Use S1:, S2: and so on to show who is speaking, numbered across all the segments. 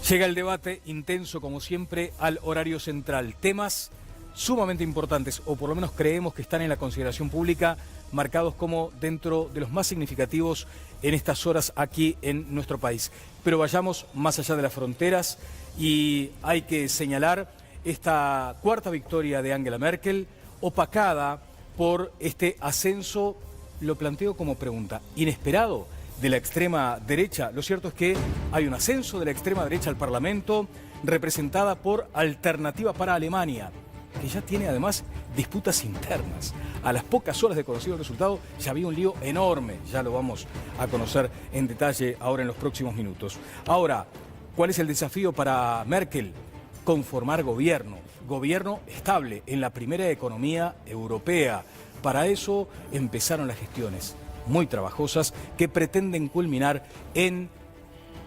S1: Llega el debate intenso, como siempre, al horario central. Temas sumamente importantes, o por lo menos creemos que están en la consideración pública, marcados como dentro de los más significativos en estas horas aquí en nuestro país. Pero vayamos más allá de las fronteras y hay que señalar esta cuarta victoria de Angela Merkel, opacada por este ascenso, lo planteo como pregunta, inesperado, de la extrema derecha. Lo cierto es que hay un ascenso de la extrema derecha al Parlamento, representada por Alternativa para Alemania, que ya tiene además disputas internas. A las pocas horas de conocido el resultado ya había un lío enorme, ya lo vamos a conocer en detalle ahora en los próximos minutos. Ahora, ¿cuál es el desafío para Merkel? Conformar gobierno estable en la primera economía europea. Para eso empezaron las gestiones muy trabajosas que pretenden culminar en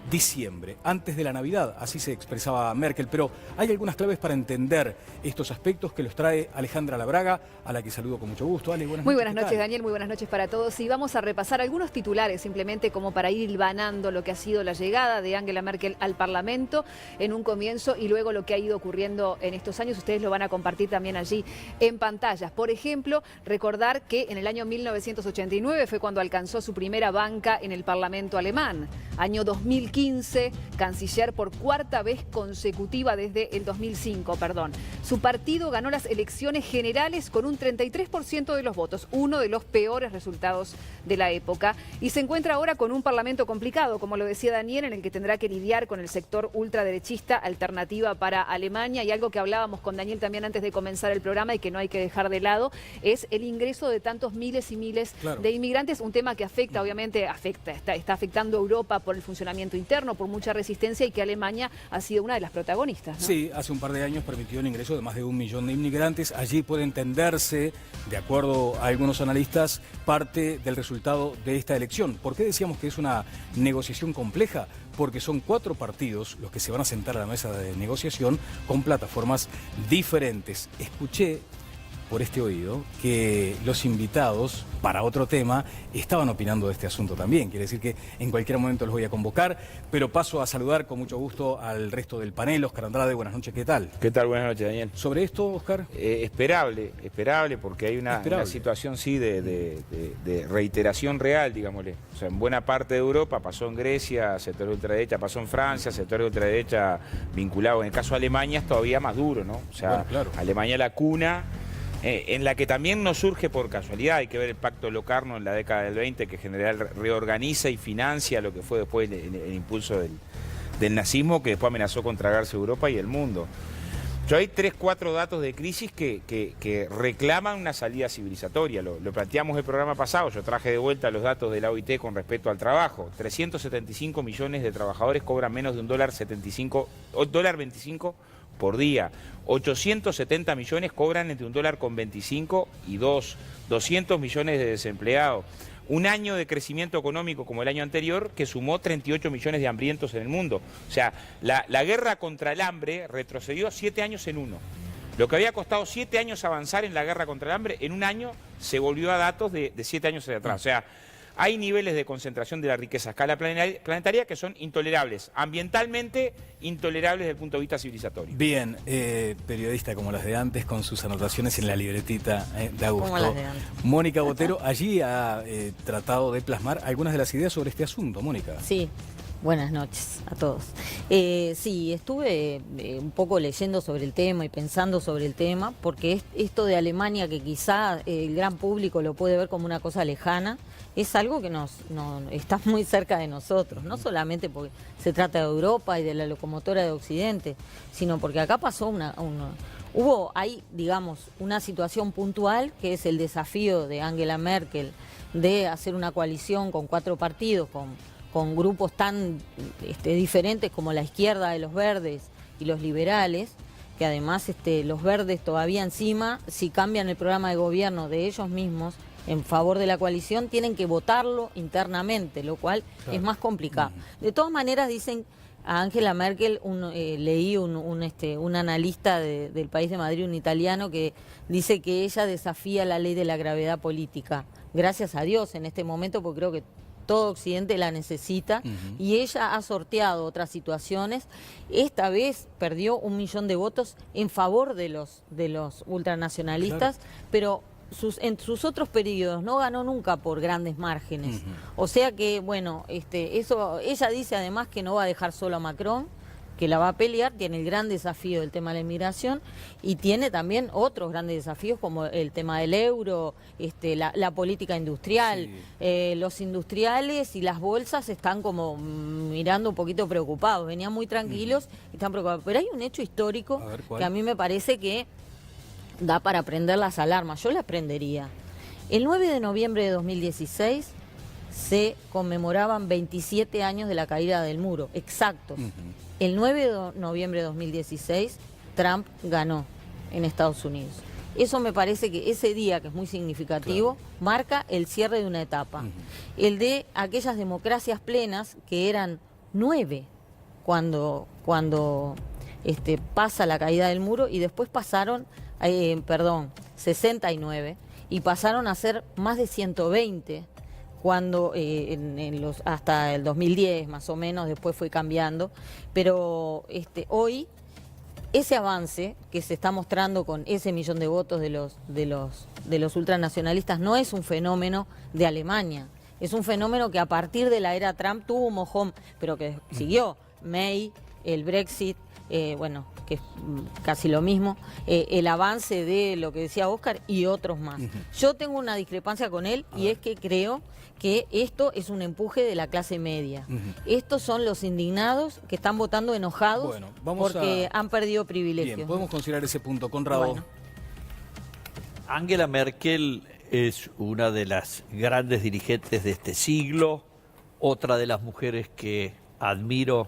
S1: diciembre, antes de la Navidad, así se expresaba Merkel, pero hay algunas claves para entender estos aspectos que los trae Alejandra Labraga, a la que saludo con mucho gusto. Ale, buenas noches.
S2: Muy buenas noches, Daniel, muy buenas noches para todos. Y vamos a repasar algunos titulares, simplemente como para ir hilvanando lo que ha sido la llegada de Angela Merkel al Parlamento en un comienzo y luego lo que ha ido ocurriendo en estos años. Ustedes lo van a compartir también allí en pantallas. Por ejemplo, recordar que en el año 1989 fue cuando alcanzó su primera banca en el Parlamento alemán. Año 2015, canciller por cuarta vez consecutiva desde el 2005, perdón. Su partido ganó las elecciones generales con un 33% de los votos, uno de los peores resultados de la época. Y se encuentra ahora con un parlamento complicado, como lo decía Daniel, en el que tendrá que lidiar con el sector ultraderechista, Alternativa para Alemania. Y algo que hablábamos con Daniel también antes de comenzar el programa y que no hay que dejar de lado, es el ingreso de tantos miles y miles de inmigrantes, un tema que afecta, obviamente, está afectando a Europa por el funcionamiento interno, por mucha resistencia, y que Alemania ha sido una de las protagonistas, ¿no?
S1: Sí, hace un par de años permitió el ingreso de más de 1 millón de inmigrantes. Allí puede entenderse, de acuerdo a algunos analistas, parte del resultado de esta elección. ¿Por qué decíamos que es una negociación compleja? Porque son 4 partidos los que se van a sentar a la mesa de negociación con plataformas diferentes. Escuché por este oído que los invitados para otro tema estaban opinando de este asunto también. Quiere decir que en cualquier momento los voy a convocar, pero paso a saludar con mucho gusto al resto del panel. Oscar Andrade, buenas noches, ¿qué tal?
S3: ¿Qué tal? Buenas noches, Daniel.
S1: ¿Sobre esto, Oscar?
S3: Esperable, porque hay una situación, sí, de reiteración real, digámosle. O sea, en buena parte de Europa, pasó en Grecia, sector de ultraderecha, pasó en Francia, sector de ultraderecha vinculado. En el caso de Alemania es todavía más duro, ¿no? O sea, bueno, claro. Alemania la cuna, en la que también no surge por casualidad. Hay que ver el Pacto Locarno en la década del 20, que en general reorganiza y financia lo que fue después el impulso del nazismo, que después amenazó con tragarse Europa y el mundo. Yo hay 3, 4 datos de crisis que reclaman una salida civilizatoria. Lo planteamos el programa pasado, yo traje de vuelta los datos de la OIT con respecto al trabajo. 375 millones de trabajadores cobran menos de $1.25 por día. 870 millones cobran entre $1.25 y 200 millones de desempleados. Un año de crecimiento económico como el año anterior que sumó 38 millones de hambrientos en el mundo. O sea, la guerra contra el hambre retrocedió 7 años en uno. Lo que había costado 7 años avanzar en la guerra contra el hambre, en un año se volvió a datos de 7 años hacia atrás. O sea, hay niveles de concentración de la riqueza a escala planetaria que son intolerables, ambientalmente intolerables desde el punto de vista civilizatorio.
S1: Bien, periodista como las de antes, con sus anotaciones en la libretita de Augusto.
S4: Como las de antes.
S1: Mónica Botero allí ha tratado de plasmar algunas de las ideas sobre este asunto. Mónica.
S4: Sí. Buenas noches a todos. Sí, estuve un poco leyendo sobre el tema y pensando sobre el tema, porque esto de Alemania, que quizá el gran público lo puede ver como una cosa lejana, es algo que está muy cerca de nosotros, no solamente porque se trata de Europa y de la locomotora de Occidente, sino porque acá pasó hay, digamos, una situación puntual, que es el desafío de Angela Merkel de hacer una coalición con 4 partidos, con grupos tan diferentes como la izquierda de los verdes y los liberales, que además los verdes todavía encima, si cambian el programa de gobierno de ellos mismos en favor de la coalición, tienen que votarlo internamente, lo cual es más complicado. De todas maneras, dicen a Angela Merkel, leí un analista del País de Madrid, un italiano, que dice que ella desafía la ley de la gravedad política. Gracias a Dios en este momento, porque creo que todo Occidente la necesita, y ella ha sorteado otras situaciones. Esta vez perdió 1 millón de votos en favor de los ultranacionalistas, pero en sus otros periodos no ganó nunca por grandes márgenes. O sea que, bueno, ella dice además que no va a dejar solo a Macron, que la va a pelear, tiene el gran desafío del tema de la inmigración y tiene también otros grandes desafíos como el tema del euro, la política industrial. Sí. Los industriales y las bolsas están como mirando un poquito preocupados, venían muy tranquilos y están preocupados. Pero hay un hecho histórico que a mí me parece que da para prender las alarmas. Yo las prendería. El 9 de noviembre de 2016 se conmemoraban 27 años de la caída del muro, exactos. El 9 de noviembre de 2016, Trump ganó en Estados Unidos. Eso me parece que ese día, que es muy significativo, marca el cierre de una etapa. El de aquellas democracias plenas, que eran 9 cuando pasa la caída del muro, y después pasaron, 69, y pasaron a ser más de 120 cuando hasta el 2010 más o menos, después fue cambiando, pero hoy ese avance que se está mostrando con ese millón de votos de los ultranacionalistas no es un fenómeno de Alemania, es un fenómeno que a partir de la era Trump tuvo un mojón, pero que siguió May, el Brexit, bueno, que es casi lo mismo, el avance de lo que decía Oscar y otros más. Yo tengo una discrepancia con él y es que creo que esto es un empuje de la clase media. Estos son los indignados que están votando enojados porque han perdido privilegios.
S1: Bien, podemos considerar ese punto. Conrado.
S5: Bueno. Angela Merkel es una de las grandes dirigentes de este siglo, otra de las mujeres que admiro,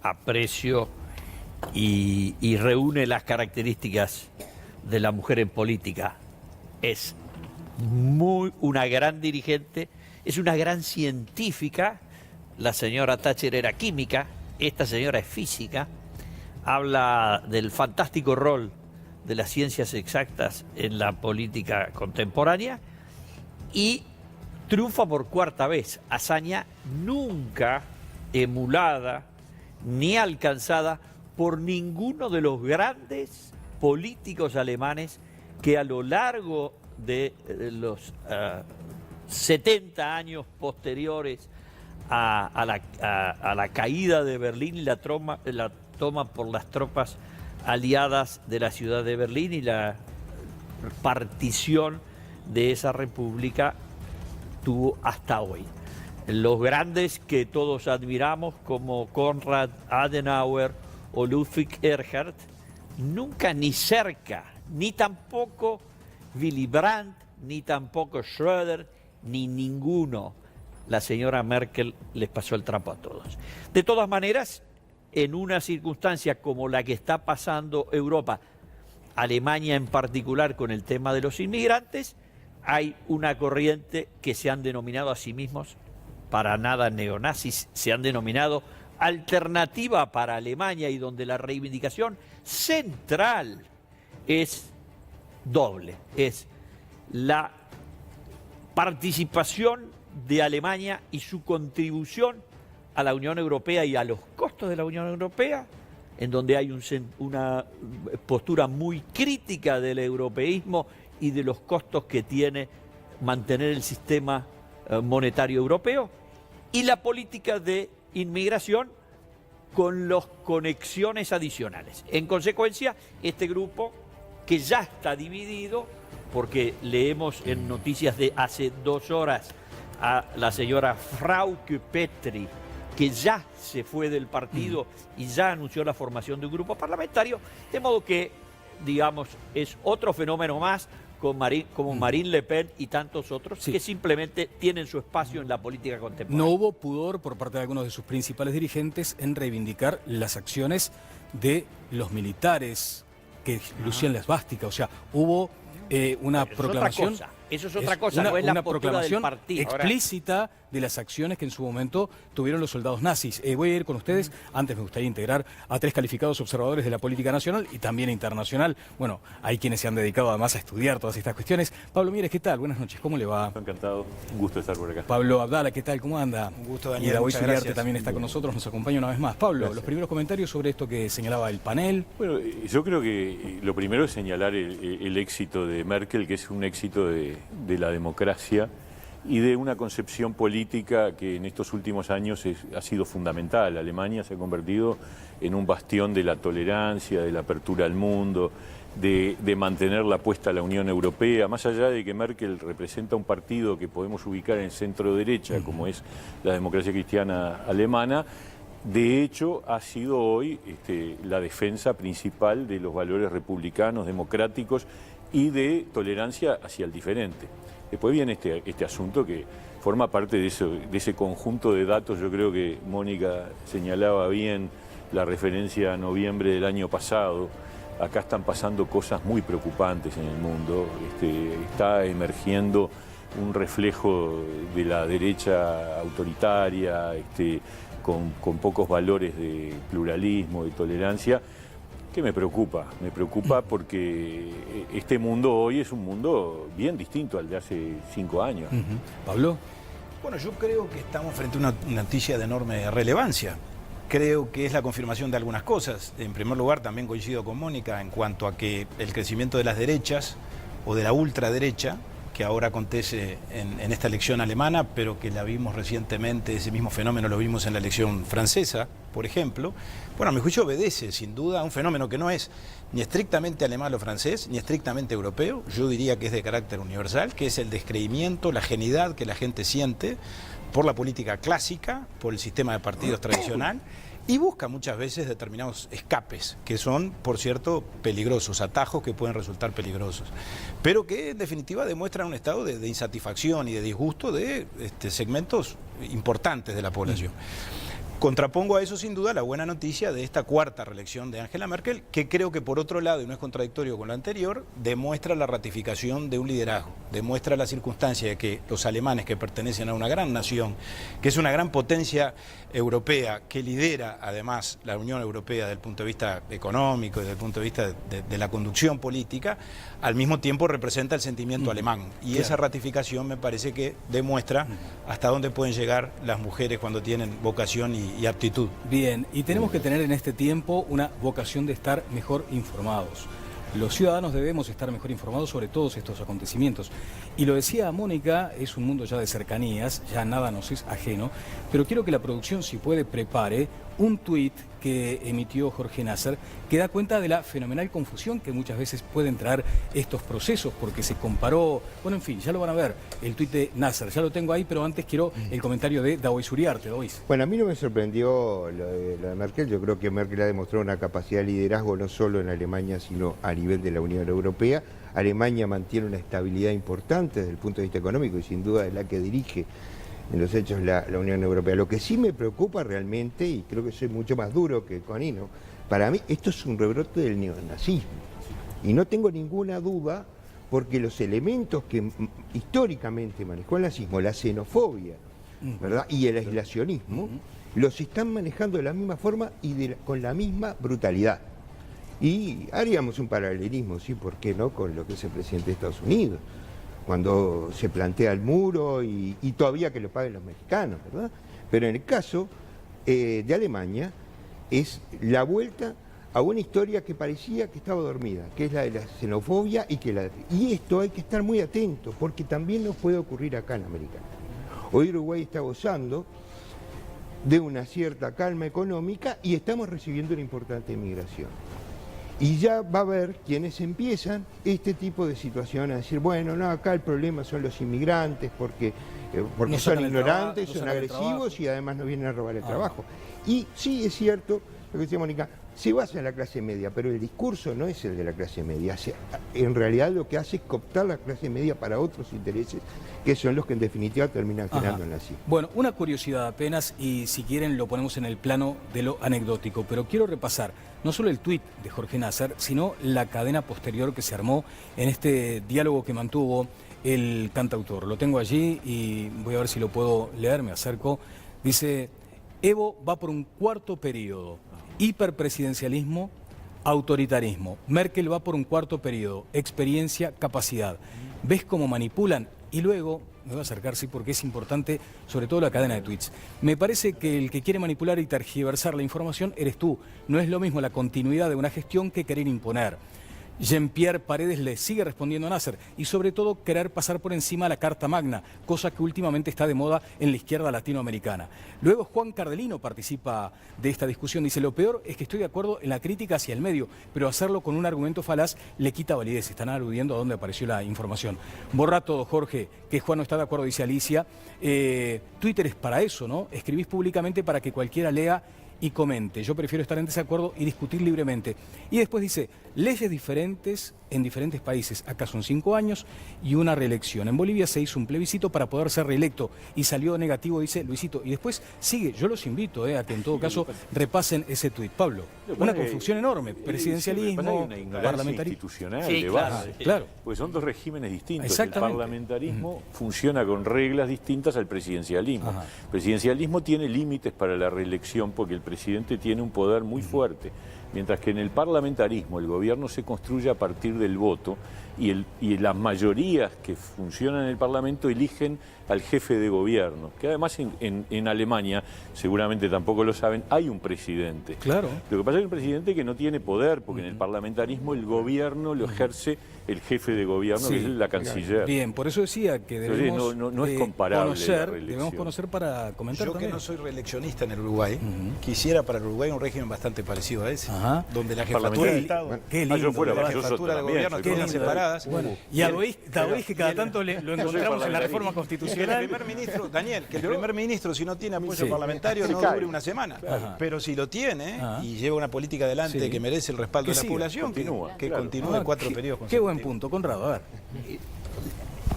S5: aprecio y reúne las características de la mujer en política. Es una gran dirigente, es una gran científica. La señora Thatcher era química, esta señora es física. Habla del fantástico rol de las ciencias exactas en la política contemporánea y triunfa por 4ª vez, hazaña nunca emulada ni alcanzada por ninguno de los grandes políticos alemanes que a lo largo de los 70 años posteriores a la caída de Berlín y la toma por las tropas aliadas de la ciudad de Berlín y la partición de esa república tuvo hasta hoy. Los grandes que todos admiramos como Konrad Adenauer o Ludwig Erhard, nunca ni cerca, ni tampoco Willy Brandt, ni tampoco Schröder, ni ninguno. La señora Merkel les pasó el trapo a todos. De todas maneras, en una circunstancia como la que está pasando Europa, Alemania en particular con el tema de los inmigrantes, hay una corriente que se han denominado a sí mismos, para nada neonazis, se han denominado Alternativa para Alemania, y donde la reivindicación central es doble, es la participación de Alemania y su contribución a la Unión Europea y a los costos de la Unión Europea, en donde hay una postura muy crítica del europeísmo y de los costos que tiene mantener el sistema monetario europeo, y la política de inmigración con las conexiones adicionales. En consecuencia, este grupo, que ya está dividido, porque leemos en noticias de hace 2 horas a la señora Frauke Petry, que ya se fue del partido y ya anunció la formación de un grupo parlamentario, de modo que, digamos, es otro fenómeno más como Marine Le Pen y tantos otros que simplemente tienen su espacio en la política contemporánea.
S1: No hubo pudor por parte de algunos de sus principales dirigentes en reivindicar las acciones de los militares que lucían la esvástica. O sea, hubo una proclamación
S5: Eso es otra cosa, no es la
S1: una
S5: postura del
S1: proclamación
S5: partido.
S1: explícita de las acciones que en su momento tuvieron los soldados nazis. Voy a ir con ustedes, antes me gustaría integrar a 3 calificados observadores de la política nacional y también internacional. Bueno, hay quienes se han dedicado además a estudiar todas estas cuestiones. Pablo Mieres, ¿qué tal? Buenas noches, ¿cómo le va?
S6: Encantado, un gusto estar por acá.
S1: Pablo Abdala, ¿qué tal? ¿Cómo anda?
S7: Un gusto, Daniel.
S1: Y Daoiz
S7: Muchas
S1: Uriarte
S7: gracias.
S1: también está con nosotros, nos acompaña una vez más. Pablo,
S6: Gracias.
S1: los primeros comentarios sobre esto que señalaba el panel.
S6: Bueno, yo creo que lo primero es señalar el éxito de Merkel, que es un éxito de la democracia y de una concepción política que en estos últimos años ha sido fundamental. Alemania se ha convertido en un bastión de la tolerancia, de la apertura al mundo, de mantener la apuesta a la Unión Europea, más allá de que Merkel representa un partido que podemos ubicar en centro-derecha, como es la democracia cristiana alemana. De hecho, ha sido hoy la defensa principal de los valores republicanos, democráticos y de tolerancia hacia el diferente. Después viene este asunto que forma parte de ese conjunto de datos. Yo creo que Mónica señalaba bien la referencia a noviembre del año pasado. Acá están pasando cosas muy preocupantes en el mundo. Está emergiendo un reflejo de la derecha autoritaria, con pocos valores de pluralismo, de tolerancia, que me preocupa porque este mundo hoy es un mundo bien distinto al de hace 5 años.
S1: Pablo.
S7: Bueno, yo creo que estamos frente a una noticia de enorme relevancia. Creo que es la confirmación de algunas cosas. En primer lugar, también coincido con Mónica en cuanto a que el crecimiento de las derechas o de la ultraderecha, que ahora acontece en esta elección alemana, pero que la vimos recientemente, ese mismo fenómeno lo vimos en la elección francesa, por ejemplo. Bueno, a mi juicio obedece, sin duda, a un fenómeno que no es ni estrictamente alemán o francés, ni estrictamente europeo. Yo diría que es de carácter universal, que es el descreimiento, la ajenidad que la gente siente por la política clásica, por el sistema de partidos tradicional, y busca muchas veces determinados escapes, que son, por cierto, peligrosos, atajos que pueden resultar peligrosos, pero que en definitiva demuestran un estado de insatisfacción y de disgusto de segmentos importantes de la población. Contrapongo a eso sin duda la buena noticia de esta 4ª reelección de Angela Merkel, que creo que por otro lado, y no es contradictorio con lo anterior, demuestra la ratificación de un liderazgo, demuestra la circunstancia de que los alemanes, que pertenecen a una gran nación, que es una gran potencia europea, que lidera además la Unión Europea desde el punto de vista económico, desde el punto de vista de la conducción política, al mismo tiempo representa el sentimiento alemán. Y esa ratificación me parece que demuestra hasta dónde pueden llegar las mujeres cuando tienen vocación y aptitud.
S1: Bien, y tenemos que tener en este tiempo una vocación de estar mejor informados. Los ciudadanos debemos estar mejor informados sobre todos estos acontecimientos. Y lo decía Mónica, es un mundo ya de cercanías, ya nada nos es ajeno, pero quiero que la producción, si puede, prepare un tuit que emitió Jorge Nasser, que da cuenta de la fenomenal confusión que muchas veces pueden traer estos procesos, porque se comparó, bueno, en fin, ya lo van a ver, el tuit de Nasser, ya lo tengo ahí, pero antes quiero el comentario de Daoiz Uriarte. Daoiz.
S8: Bueno, a mí no me sorprendió lo de Merkel. Yo creo que Merkel ha demostrado una capacidad de liderazgo no solo en Alemania, sino a nivel de la Unión Europea. Alemania mantiene una estabilidad importante desde el punto de vista económico y sin duda es la que dirige en los hechos la Unión Europea. Lo que sí me preocupa realmente, y creo que soy mucho más duro que Conino, para mí esto es un rebrote del neonazismo. Y no tengo ninguna duda porque los elementos que históricamente manejó el nazismo, la xenofobia, ¿verdad? Y el aislacionismo, los están manejando de la misma forma y con la misma brutalidad. Y haríamos un paralelismo, sí, ¿por qué no?, con lo que es el presidente de Estados Unidos, cuando se plantea el muro y todavía que lo paguen los mexicanos, ¿verdad? Pero en el caso de Alemania es la vuelta a una historia que parecía que estaba dormida, que es la de la xenofobia y esto hay que estar muy atento porque también nos puede ocurrir acá en América. Hoy Uruguay está gozando de una cierta calma económica y estamos recibiendo una importante migración. Y ya va a haber quienes empiezan este tipo de situaciones a decir, bueno, no, acá el problema son los inmigrantes porque
S1: No
S8: son ignorantes,
S1: no
S8: son
S1: sacan el
S8: agresivos
S1: trabajo.
S8: y además nos vienen a robar el trabajo. Y sí, es cierto, lo que decía Mónica, se basa en la clase media, pero el discurso no es el de la clase media. En realidad lo que hace es cooptar la clase media para otros intereses, que son los que en definitiva terminan generando el nazismo.
S1: Bueno, una curiosidad apenas, y si quieren lo ponemos en el plano de lo anecdótico, pero quiero repasar no solo el tuit de Jorge Nasser, sino la cadena posterior que se armó en este diálogo que mantuvo el cantautor. Lo tengo allí y voy a ver si lo puedo leer, me acerco. Dice, Evo va por un cuarto periodo, hiperpresidencialismo, autoritarismo. Merkel va por un cuarto periodo, experiencia, capacidad. ¿Ves cómo manipulan? Y luego, me voy a acercar, sí, porque es importante, sobre todo la cadena de tweets. Me parece que el que quiere manipular y tergiversar la información eres tú. No es lo mismo la continuidad de una gestión que querer imponer. Jean-Pierre Paredes le sigue respondiendo a Nasser y sobre todo querer pasar por encima la Carta Magna, cosa que últimamente está de moda en la izquierda latinoamericana. Luego Juan Cardelino participa de esta discusión, dice, lo peor es que estoy de acuerdo en la crítica hacia el medio, pero hacerlo con un argumento falaz le quita validez. Están aludiendo a dónde apareció la información. Borra todo, Jorge, que Juan no está de acuerdo, dice Alicia. Twitter es para eso, ¿no? Escribís públicamente para que cualquiera lea y comente. Yo prefiero estar en desacuerdo y discutir libremente. Y después dice, leyes diferentes en diferentes países. Acá son 5 años y una reelección. En Bolivia se hizo un plebiscito para poder ser reelecto y salió negativo, dice Luisito. Y después sigue, yo los invito a que en todo caso repasen ese tuit. Pablo, una confusión enorme. Presidencialismo, parlamentarismo.
S6: Institucional
S1: sí,
S6: de
S1: claro,
S6: base.
S1: claro.
S6: Pues son dos regímenes distintos. El
S1: Exactamente.
S6: parlamentarismo funciona con reglas distintas al presidencialismo.
S1: Ajá.
S6: El presidencialismo tiene límites para la reelección porque el presidente tiene un poder muy fuerte. Mientras que en el parlamentarismo el gobierno se construye a partir del voto y las mayorías que funcionan en el Parlamento eligen al jefe de gobierno, que además en Alemania, seguramente tampoco lo saben, hay un presidente.
S1: Claro.
S6: Lo que pasa es que el presidente que no tiene poder, porque en el parlamentarismo el gobierno lo ejerce el jefe de gobierno,
S1: Sí,
S6: que es la canciller.
S1: Bien, por eso decía que debemos
S6: no es comparable la reelección.
S1: debemos conocer para comentar
S7: Yo
S1: también.
S7: que no soy reeleccionista en el Uruguay, quisiera para el Uruguay un régimen bastante parecido a ese,
S1: Ajá.
S7: donde la jefatura de Estado,
S1: Qué
S6: yo
S1: lindo.
S6: fuera,
S7: la
S6: yo
S7: jefatura de
S6: también
S7: gobierno
S6: soy
S7: quedan
S6: parlamentario.
S7: separadas.
S1: Bueno, y a David que cada tanto lo encontramos en la reforma
S7: Que el
S1: constitucional.
S7: primer ministro, Daniel, que el primer ministro, si no tiene apoyo
S1: Sí.
S7: parlamentario,
S6: Se
S7: no
S6: cae.
S7: dure una semana.
S1: Ajá.
S7: Pero si lo tiene
S1: Ajá.
S7: y lleva una política adelante
S1: Sí.
S7: que merece el respaldo
S1: Que
S7: de la
S1: siga,
S7: población,
S6: continúa,
S7: que
S6: claro.
S7: continúe 4 periodos
S1: Qué buen
S7: consecutivos.
S1: punto, Conrado, a ver.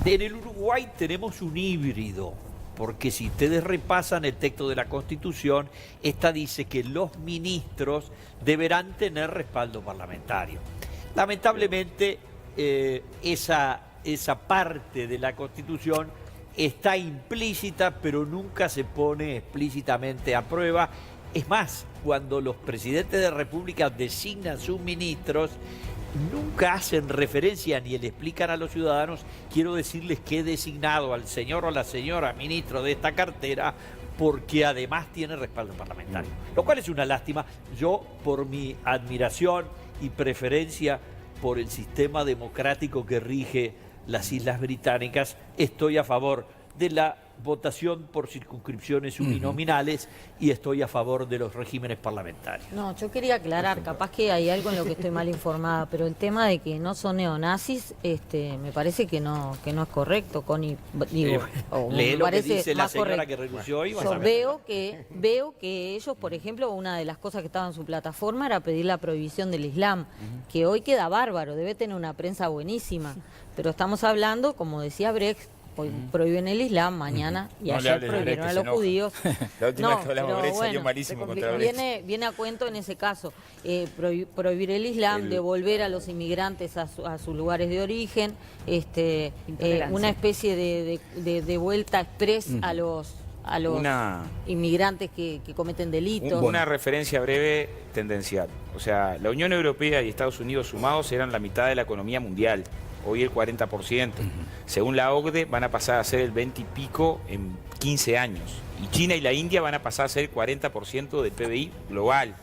S5: En el Uruguay tenemos un híbrido, porque si ustedes repasan el texto de la Constitución, esta dice que los ministros deberán tener respaldo parlamentario. Lamentablemente, esa parte de la Constitución está implícita, pero nunca se pone explícitamente a prueba. Es más, cuando los presidentes de república designan sus ministros, nunca hacen referencia ni le explican a los ciudadanos, quiero decirles que he designado al señor o la señora ministro de esta cartera porque además tiene respaldo parlamentario. Lo cual es una lástima. Yo, por mi admiración y preferencia por el sistema democrático que rige las Islas Británicas, estoy a favor de la votación por circunscripciones uninominales y estoy a favor de los regímenes parlamentarios.
S4: No, yo quería aclarar, capaz que hay algo en lo que estoy mal informada, pero el tema de que no son neonazis, me parece que no es correcto, Connie, digo, o
S5: Lee
S4: me
S5: lo que
S4: parece
S5: dice la
S4: más
S5: señora
S4: correcto.
S5: que renunció hoy. vas
S4: Yo
S5: a ver.
S4: veo que ellos, por ejemplo, una de las cosas que estaba en su plataforma era pedir la prohibición del Islam, que hoy queda bárbaro, debe tener una prensa buenísima, pero estamos hablando, como decía Brecht, hoy prohíben el Islam, mañana y
S3: No le
S4: ayer
S3: hables de
S4: prohibieron
S3: Brecht,
S4: a
S3: se
S4: los
S3: enoja.
S4: judíos.
S3: La última vez que hablamos de
S4: pero
S3: Brecht salió
S4: bueno,
S3: malísimo
S4: se
S3: contra
S4: complica.
S3: Brecht.
S4: Viene a cuento en ese caso, prohibir el Islam, devolver a los inmigrantes a sus lugares de origen,
S2: Intolerancia.
S4: una especie de vuelta express a los
S3: Una-
S4: inmigrantes que cometen delitos.
S3: Una referencia breve tendencial. O sea, la Unión Europea y Estados Unidos sumados eran la mitad de la economía mundial. Hoy el 40%. Según la OCDE van a pasar a ser el 20 y pico en 15 años. Y China y la India van a pasar a ser el 40% del PBI global.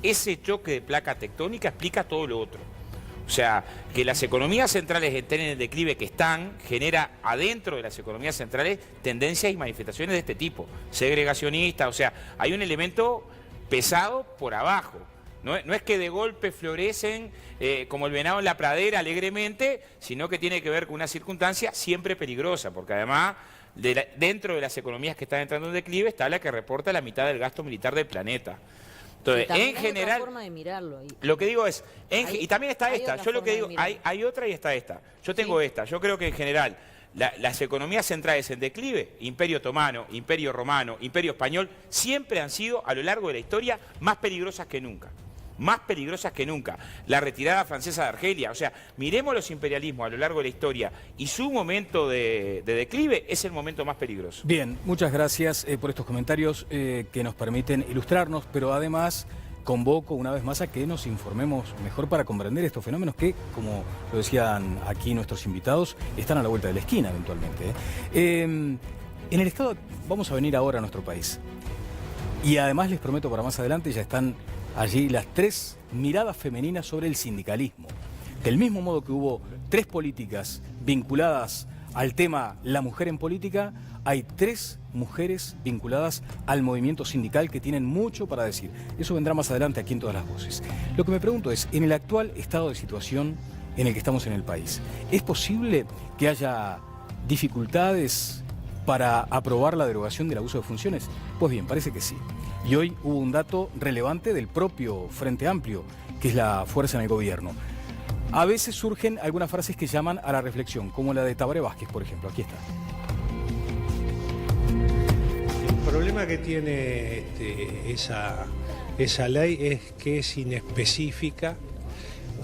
S3: Ese choque de placa tectónica explica todo lo otro. O sea, que las economías centrales estén en el declive que están, genera adentro de las economías centrales tendencias y manifestaciones de este tipo. Segregacionistas, o sea, hay un elemento pesado por abajo. No es que de golpe florecen como el venado en la pradera alegremente, sino que tiene que ver con una circunstancia siempre peligrosa, porque además dentro de las economías que están entrando en declive está la que reporta la mitad del gasto militar del planeta. Entonces,
S4: También
S3: en
S4: hay otra
S3: general,
S4: forma de mirarlo.
S3: lo que digo es, y también está
S4: hay
S3: esta,
S4: otra
S3: yo lo que
S4: forma de
S3: digo,
S4: mirarlo.
S3: hay otra y está esta. Yo tengo esta, yo creo que en general las economías centrales en declive, Imperio Otomano, Imperio Romano, Imperio Español, siempre han sido a lo largo de la historia más peligrosas que nunca. más peligrosas que nunca. La retirada francesa de Argelia, o sea, miremos los imperialismos a lo largo de la historia y su momento de declive es el momento más peligroso.
S1: Bien, muchas gracias por estos comentarios que nos permiten ilustrarnos, pero además convoco una vez más a que nos informemos mejor para comprender estos fenómenos que, como lo decían aquí nuestros invitados, están a la vuelta de la esquina eventualmente. En el Estado, vamos a venir ahora a nuestro país. Y además les prometo para más adelante, ya están allí las 3 miradas femeninas sobre el sindicalismo. Del mismo modo que hubo 3 políticas vinculadas al tema la mujer en política, hay 3 mujeres vinculadas al movimiento sindical que tienen mucho para decir. Eso vendrá más adelante aquí en Todas las Voces. Lo que me pregunto es, en el actual estado de situación en el que estamos en el país, ¿es posible que haya dificultades para aprobar la derogación del abuso de funciones? Pues bien, parece que sí. Y hoy hubo un dato relevante del propio Frente Amplio, que es la fuerza en el gobierno. A veces surgen algunas frases que llaman a la reflexión, como la de Tabaré Vázquez, por ejemplo. Aquí está.
S9: El problema que tiene esa ley es que es inespecífica,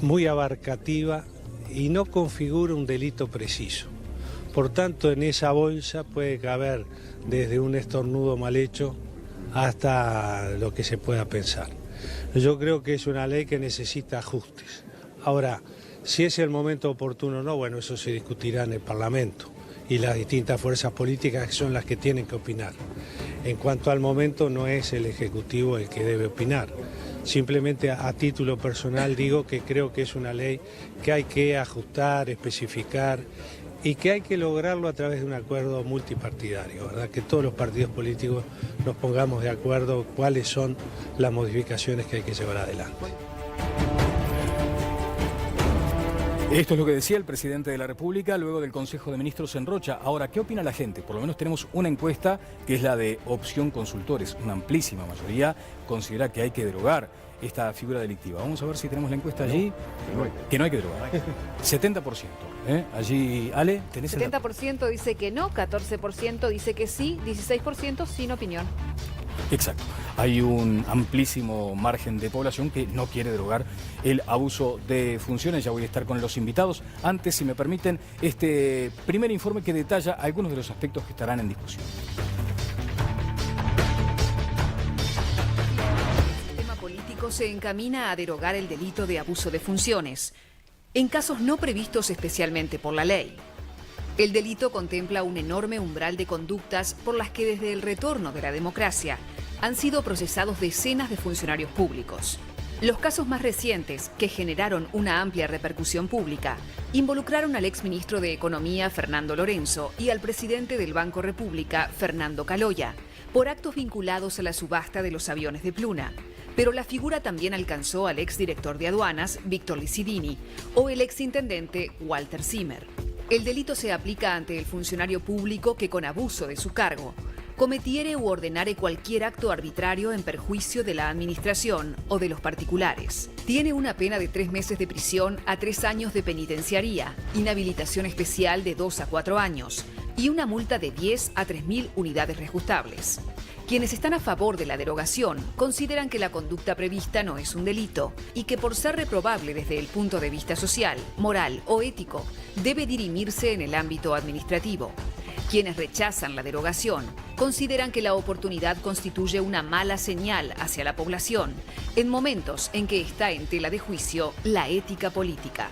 S9: muy abarcativa y no configura un delito preciso. Por tanto, en esa bolsa puede caber desde un estornudo mal hecho hasta lo que se pueda pensar. Yo creo que es una ley que necesita ajustes. Ahora, si es el momento oportuno o no, bueno, eso se discutirá en el Parlamento y las distintas fuerzas políticas son las que tienen que opinar. En cuanto al momento, no es el Ejecutivo el que debe opinar. Simplemente a título personal digo que creo que es una ley que hay que ajustar, especificar y que hay que lograrlo a través de un acuerdo multipartidario, ¿verdad? Que todos los partidos políticos nos pongamos de acuerdo cuáles son las modificaciones que hay que llevar adelante.
S1: Esto es lo que decía el presidente de la República luego del Consejo de Ministros en Rocha. Ahora, ¿qué opina la gente? Por lo menos tenemos una encuesta que es la de Opción Consultores. Una amplísima mayoría considera que hay que derogar esta figura delictiva. Vamos a ver si tenemos la encuesta allí. Que no hay que derogar. 70%. Allí, Ale, ¿tenés
S2: 70% dice que no, 14% dice que sí, 16% sin opinión.
S1: Exacto. Hay un amplísimo margen de población que no quiere derogar el abuso de funciones. Ya voy a estar con los invitados. Antes, si me permiten, este primer informe que detalla algunos de los aspectos que estarán en discusión.
S10: El sistema político se encamina a derogar el delito de abuso de funciones, en casos no previstos especialmente por la ley. El delito contempla un enorme umbral de conductas por las que desde el retorno de la democracia han sido procesados decenas de funcionarios públicos. Los casos más recientes, que generaron una amplia repercusión pública, involucraron al exministro de Economía, Fernando Lorenzo, y al presidente del Banco República, Fernando Caloya, por actos vinculados a la subasta de los aviones de Pluna. Pero la figura también alcanzó al exdirector de aduanas, Víctor Licidini, o el exintendente Walter Zimmer. El delito se aplica ante el funcionario público que, con abuso de su cargo, cometiere u ordenare cualquier acto arbitrario en perjuicio de la administración o de los particulares. Tiene una pena de 3 meses de prisión a 3 años de penitenciaría, inhabilitación especial de 2 a 4 años y una multa de 10 a 3.000 unidades reajustables. Quienes están a favor de la derogación consideran que la conducta prevista no es un delito y que, por ser reprobable desde el punto de vista social, moral o ético, debe dirimirse en el ámbito administrativo. Quienes rechazan la derogación consideran que la oportunidad constituye una mala señal hacia la población en momentos en que está en tela de juicio la ética política.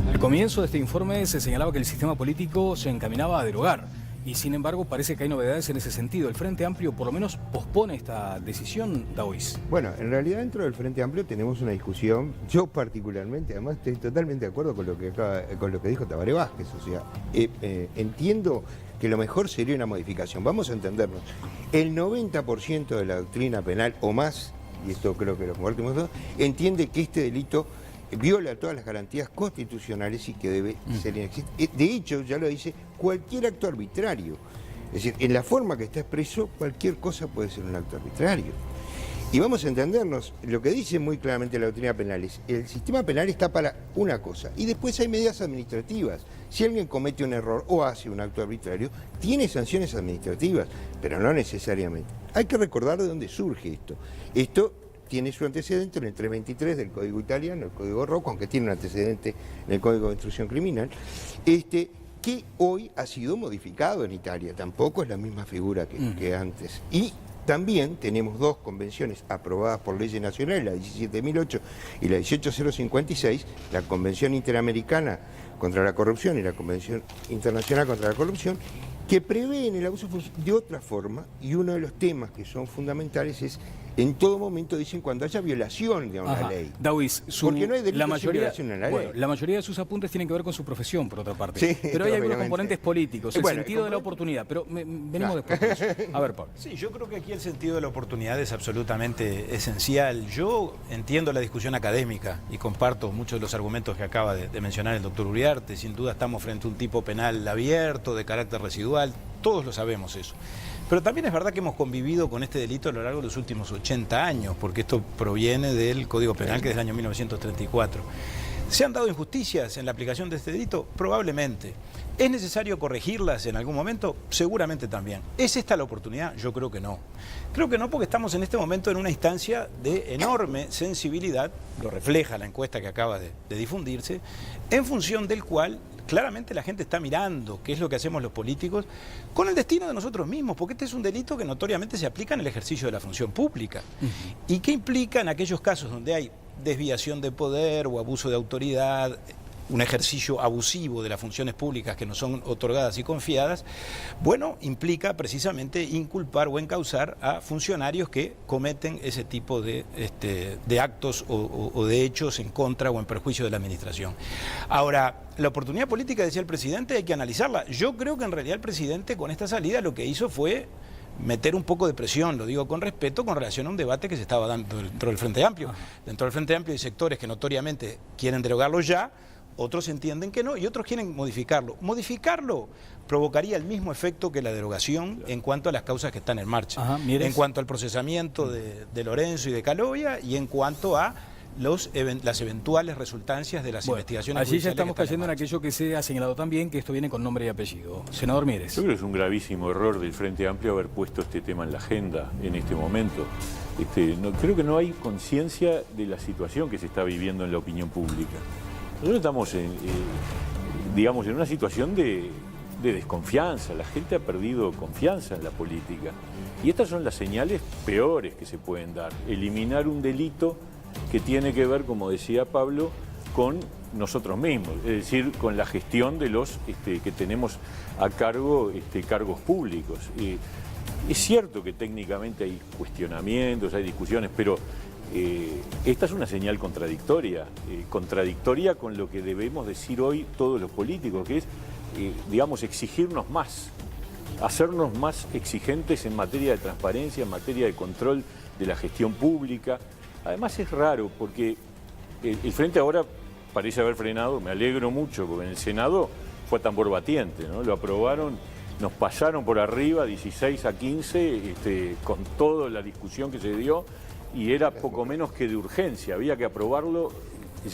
S1: Al comienzo de este informe se señalaba que el sistema político se encaminaba a derogar. Y sin embargo parece que hay novedades en ese sentido. El Frente Amplio por lo menos pospone esta decisión, Daoiz.
S8: Bueno, en realidad dentro del Frente Amplio tenemos una discusión, yo particularmente, además estoy totalmente de acuerdo con lo que dijo Tabaré Vázquez. O sea, entiendo que lo mejor sería una modificación. Vamos a entendernos. El 90% de la doctrina penal o más, y esto creo que lo compartimos todos, entiende que este delito viola todas las garantías constitucionales y que debe ser inexistente. De hecho, ya lo dice, cualquier acto arbitrario. Es decir, en la forma que está expreso, cualquier cosa puede ser un acto arbitrario. Y vamos a entendernos, lo que dice muy claramente la doctrina penal es, el sistema penal está para una cosa, y después hay medidas administrativas. Si alguien comete un error o hace un acto arbitrario, tiene sanciones administrativas, pero no necesariamente. Hay que recordar de dónde surge esto. Esto tiene su antecedente en el 323 del Código Italiano, el Código Rocco, aunque tiene un antecedente en el Código de Instrucción Criminal, que hoy ha sido modificado en Italia, tampoco es la misma figura que antes. Y también tenemos dos convenciones aprobadas por leyes nacionales, la 17.008 y la 18.056, la Convención Interamericana contra la Corrupción y la Convención Internacional contra la Corrupción, que prevén el abuso de otra forma, y uno de los temas que son fundamentales es, en todo momento dicen cuando haya violación de una ley.
S1: Dauis,
S8: porque no hay delito sin violación en la ley.
S1: La mayoría de sus apuntes tienen que ver con su profesión, por otra parte.
S8: Sí,
S1: pero hay algunos componentes políticos, el sentido de la oportunidad. Pero venimos después de eso. A ver, Pablo.
S7: Sí, yo creo que aquí el sentido de la oportunidad es absolutamente esencial. Yo entiendo la discusión académica y comparto muchos de los argumentos que acaba de mencionar el doctor Uriarte. Sin duda estamos frente a un tipo penal abierto, de carácter residual, todos lo sabemos eso. Pero también es verdad que hemos convivido con este delito a lo largo de los últimos 80 años, porque esto proviene del Código Penal, que es del año 1934. ¿Se han dado injusticias en la aplicación de este delito? Probablemente. ¿Es necesario corregirlas en algún momento? Seguramente también. ¿Es esta la oportunidad? Yo creo que no. Creo que no, porque estamos en este momento en una instancia de enorme sensibilidad, lo refleja la encuesta que acaba de difundirse, en función del cual claramente la gente está mirando qué es lo que hacemos los políticos con el destino de nosotros mismos, porque este es un delito que notoriamente se aplica en el ejercicio de la función pública y que implica en aquellos casos donde hay desviación de poder o abuso de autoridad, un ejercicio abusivo de las funciones públicas que nos son otorgadas y confiadas, bueno, implica precisamente inculpar o encausar a funcionarios que cometen ese tipo de actos o de hechos en contra o en perjuicio de la administración. Ahora, la oportunidad política, decía el presidente, hay que analizarla. Yo creo que en realidad el presidente con esta salida lo que hizo fue meter un poco de presión, lo digo con respeto, con relación a un debate que se estaba dando dentro del Frente Amplio. Dentro del Frente Amplio hay sectores que notoriamente quieren derogarlo ya, otros entienden que no y otros quieren modificarlo. Modificarlo provocaría el mismo efecto que la derogación en cuanto a las causas que están en marcha, en cuanto al procesamiento de Lorenzo y de Calovia y en cuanto a las eventuales resultancias de las investigaciones
S1: allí ya estamos cayendo en
S7: marcha.
S1: aquello que se ha señalado también, que esto viene con nombre y apellido. Senador Mieres.
S6: Yo creo que es un gravísimo error del Frente Amplio haber puesto este tema en la agenda en este momento. Creo que no hay conciencia de la situación que se está viviendo en la opinión pública. Nosotros estamos en una situación de desconfianza. La gente ha perdido confianza en la política. Y estas son las señales peores que se pueden dar. Eliminar un delito que tiene que ver, como decía Pablo, con nosotros mismos, es decir, con la gestión de los que tenemos a cargo cargos públicos. Es cierto que técnicamente hay cuestionamientos, hay discusiones, pero esta es una señal contradictoria con lo que debemos decir hoy todos los políticos, que es, exigirnos más, hacernos más exigentes en materia de transparencia, en materia de control de la gestión pública. Además es raro porque el Frente ahora parece haber frenado, me alegro mucho, porque en el Senado fue tambor batiente, ¿no? Lo aprobaron, nos pasaron por arriba 16-15 con toda la discusión que se dio y era poco menos que de urgencia, había que aprobarlo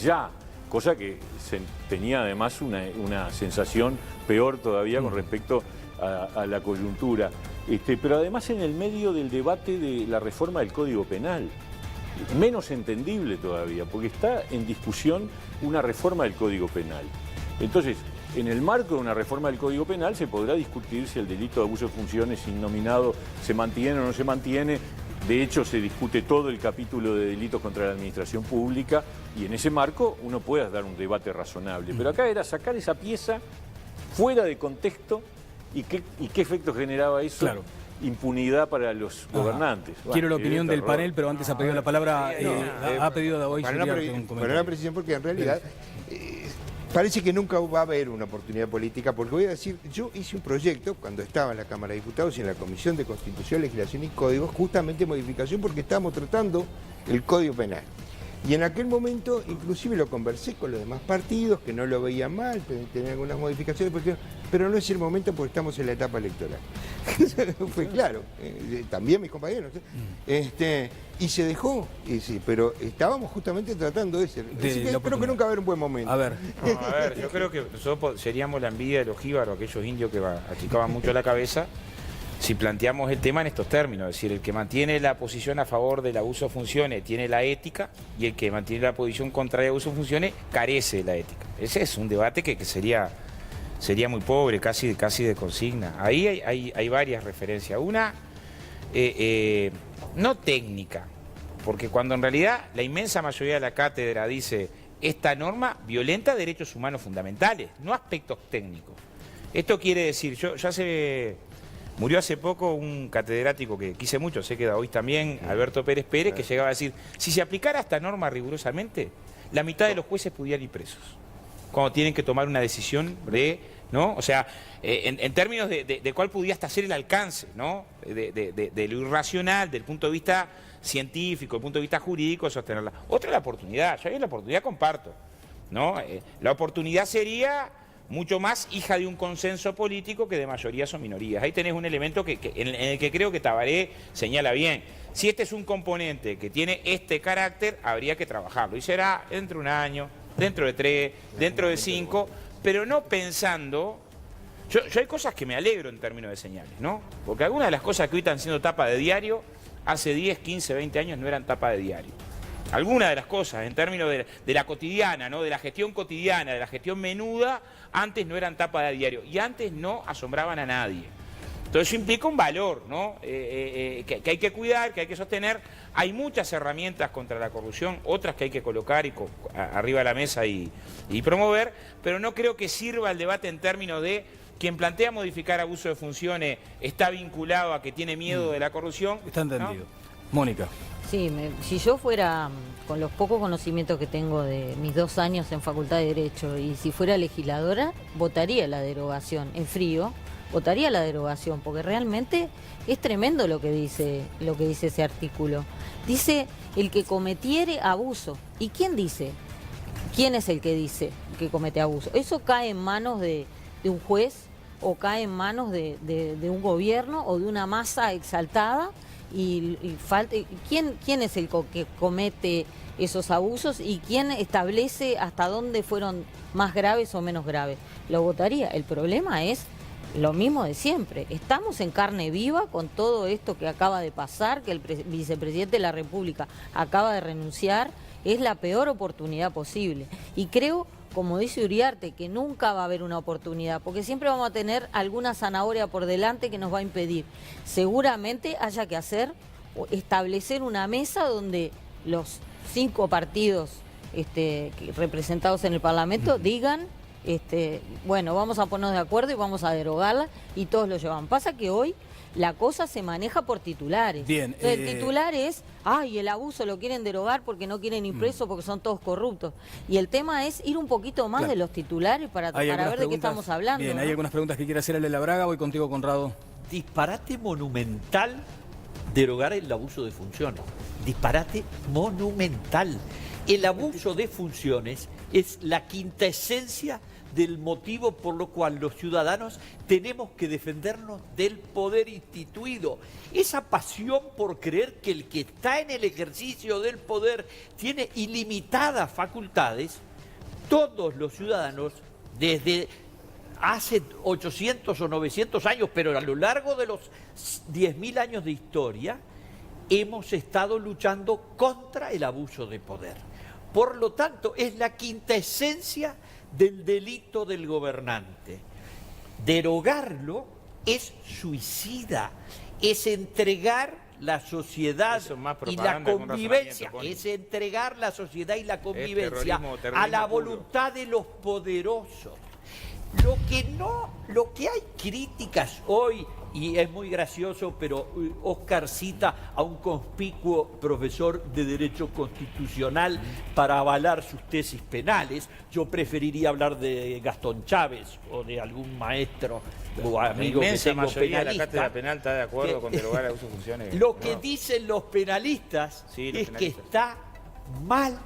S6: ya, cosa que tenía además una sensación peor todavía con respecto a la coyuntura. Pero además en el medio del debate de la reforma del Código Penal, menos entendible todavía, porque está en discusión una reforma del Código Penal. Entonces, en el marco de una reforma del Código Penal se podrá discutir si el delito de abuso de funciones innominado se mantiene o no se mantiene. De hecho, se discute todo el capítulo de delitos contra la administración pública y en ese marco uno puede dar un debate razonable. Pero acá era sacar esa pieza fuera de contexto y qué efecto generaba eso.
S1: Claro.
S6: Impunidad para los gobernantes.
S1: Quiero la opinión del panel, pero antes ha pedido la palabra, ha pedido a hoy
S8: para una precisión, porque en realidad parece que nunca va a haber una oportunidad política, porque voy a decir, yo hice un proyecto cuando estaba en la Cámara de Diputados y en la Comisión de Constitución, Legislación y Códigos, justamente modificación porque estábamos tratando el Código Penal. Y en aquel momento, inclusive lo conversé con los demás partidos, que no lo veían mal, tenían algunas modificaciones, pero no es el momento porque estamos en la etapa electoral. Fue claro, también mis compañeros. Y se dejó, pero estábamos justamente tratando de ser. Creo que nunca va a haber un buen momento.
S3: A ver, yo creo que nosotros seríamos la envidia de los jíbaros, aquellos indios que achicaban mucho la cabeza, si planteamos el tema en estos términos, es decir, el que mantiene la posición a favor del abuso de funciones tiene la ética y el que mantiene la posición contraria al abuso de funciones carece de la ética. Ese es un debate que sería muy pobre, casi de consigna. Ahí hay varias referencias. Una, no técnica, porque cuando en realidad la inmensa mayoría de la cátedra dice esta norma violenta derechos humanos fundamentales, no aspectos técnicos. Esto quiere decir, murió hace poco un catedrático que quise mucho, sé que hoy también, Alberto Pérez Pérez, que llegaba a decir, si se aplicara esta norma rigurosamente, la mitad de los jueces pudieran ir presos, cuando tienen que tomar una decisión ¿no? O sea, en términos de cuál pudiera hasta ser el alcance, ¿no? De lo irracional, del punto de vista científico, del punto de vista jurídico, sostenerla. Otra es la oportunidad, yo ahí la oportunidad comparto, ¿no? La oportunidad sería mucho más hija de un consenso político que de mayorías o minorías. Ahí tenés un elemento en el que creo que Tabaré señala bien. Si este es un componente que tiene este carácter, habría que trabajarlo. Y será dentro de un año, dentro de 3, dentro de 5, pero no pensando... Yo hay cosas que me alegro en términos de señales, ¿no? Porque algunas de las cosas que hoy están siendo tapa de diario, hace 10, 15, 20 años no eran tapa de diario. Algunas de las cosas, en términos de la cotidiana, ¿no? De la gestión cotidiana, de la gestión menuda, antes no eran tapa de diario y antes no asombraban a nadie. Entonces eso implica un valor, ¿no? Que hay que cuidar, que hay que sostener. Hay muchas herramientas contra la corrupción, otras que hay que colocar arriba de la mesa y promover, pero no creo que sirva el debate en términos de quien plantea modificar abuso de funciones está vinculado a que tiene miedo de la corrupción.
S1: Está entendido. ¿No? Mónica.
S4: Sí, si yo fuera, con los pocos conocimientos que tengo de mis 2 años en Facultad de Derecho, y si fuera legisladora, votaría la derogación, en frío, votaría la derogación, porque realmente es tremendo lo que dice ese artículo. Dice, el que cometiere abuso. ¿Y quién dice? ¿Quién es el que dice que comete abuso? Eso cae en manos de un juez o cae en manos de un gobierno o de una masa exaltada. ¿Quién es el que comete esos abusos y quién establece hasta dónde fueron más graves o menos graves? Lo votaría. El problema es lo mismo de siempre. Estamos en carne viva con todo esto que acaba de pasar, que el vicepresidente de la República acaba de renunciar. Es la peor oportunidad posible. Y creo, como dice Uriarte, que nunca va a haber una oportunidad, porque siempre vamos a tener alguna zanahoria por delante que nos va a impedir. Seguramente haya que establecer una mesa donde los 5 partidos representados en el Parlamento digan, bueno, vamos a ponernos de acuerdo y vamos a derogarla, y todos lo llevan. Pasa que hoy la cosa se maneja por titulares.
S1: Bien,
S4: entonces, el titular es, el abuso lo quieren derogar porque no quieren ir presos porque son todos corruptos. Y el tema es ir un poquito más de los titulares para ver de qué estamos hablando.
S1: Bien,
S4: ¿no?
S1: hay algunas preguntas que quiere hacer Ale Labraga. Voy contigo, Conrado.
S5: Disparate monumental derogar el abuso de funciones. Disparate monumental. El abuso de funciones es la quintaesencia del motivo por lo cual los ciudadanos tenemos que defendernos del poder instituido. Esa pasión por creer que el que está en el ejercicio del poder tiene ilimitadas facultades, todos los ciudadanos, desde hace 800 o 900 años, pero a lo largo de los 10.000 años de historia, hemos estado luchando contra el abuso de poder. Por lo tanto, es la quintaesencia del delito del gobernante. Derogarlo es suicida, es entregar la sociedad y la convivencia, es entregar la sociedad y la convivencia a la voluntad de los poderosos. Lo que hay críticas hoy, y es muy gracioso, pero Oscar cita a un conspicuo profesor de Derecho Constitucional para avalar sus tesis penales. Yo preferiría hablar de Gastón Chávez o de algún maestro o amigo que tengo
S3: mayoría
S5: penalista.
S3: De la cátedra penal está de acuerdo con derogar el abuso de funciones.
S5: Lo que dicen los penalistas que está mal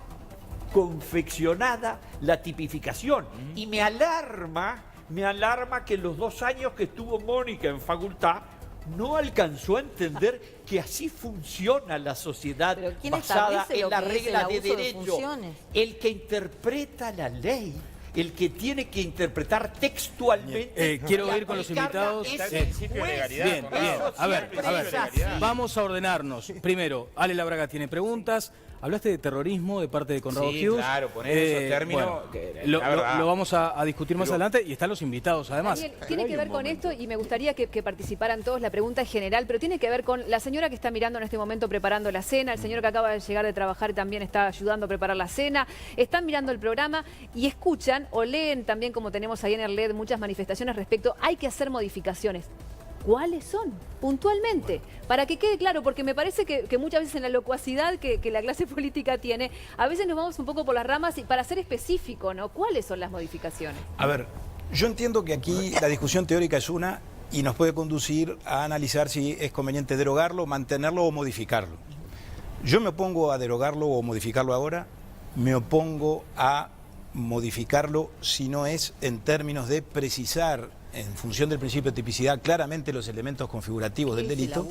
S5: confeccionada la tipificación. Y me alarma que en los 2 años que estuvo Mónica en facultad no alcanzó a entender que así funciona la sociedad basada en la regla de derecho. El que interpreta la ley el que tiene que interpretar textualmente.
S1: Quiero ir con los invitados. Bien. A ver, vamos a ordenarnos. Primero, Ale Labraga tiene preguntas. Hablaste de terrorismo de parte de Conrado Hughes.
S3: Claro, poner esos términos.
S1: Lo vamos a discutir más adelante y están los invitados además.
S2: Daniel, tiene que ver con esto y me gustaría que participaran todos. La pregunta es general, pero tiene que ver con la señora que está mirando en este momento preparando la cena, el señor que acaba de llegar de trabajar y también está ayudando a preparar la cena. Están mirando el programa y escuchan o leen también, como tenemos ahí en el LED, muchas manifestaciones respecto, hay que hacer modificaciones. ¿Cuáles son? Puntualmente, para que quede claro, porque me parece que muchas veces en la locuacidad que la clase política tiene, a veces nos vamos un poco por las ramas y para ser específico, ¿no? ¿Cuáles son las modificaciones?
S7: A ver, yo entiendo que aquí la discusión teórica es una y nos puede conducir a analizar si es conveniente derogarlo, mantenerlo o modificarlo. Yo me opongo a derogarlo o modificarlo ahora, me opongo a modificarlo si no es en términos de precisar en función del principio de tipicidad claramente los elementos configurativos del delito.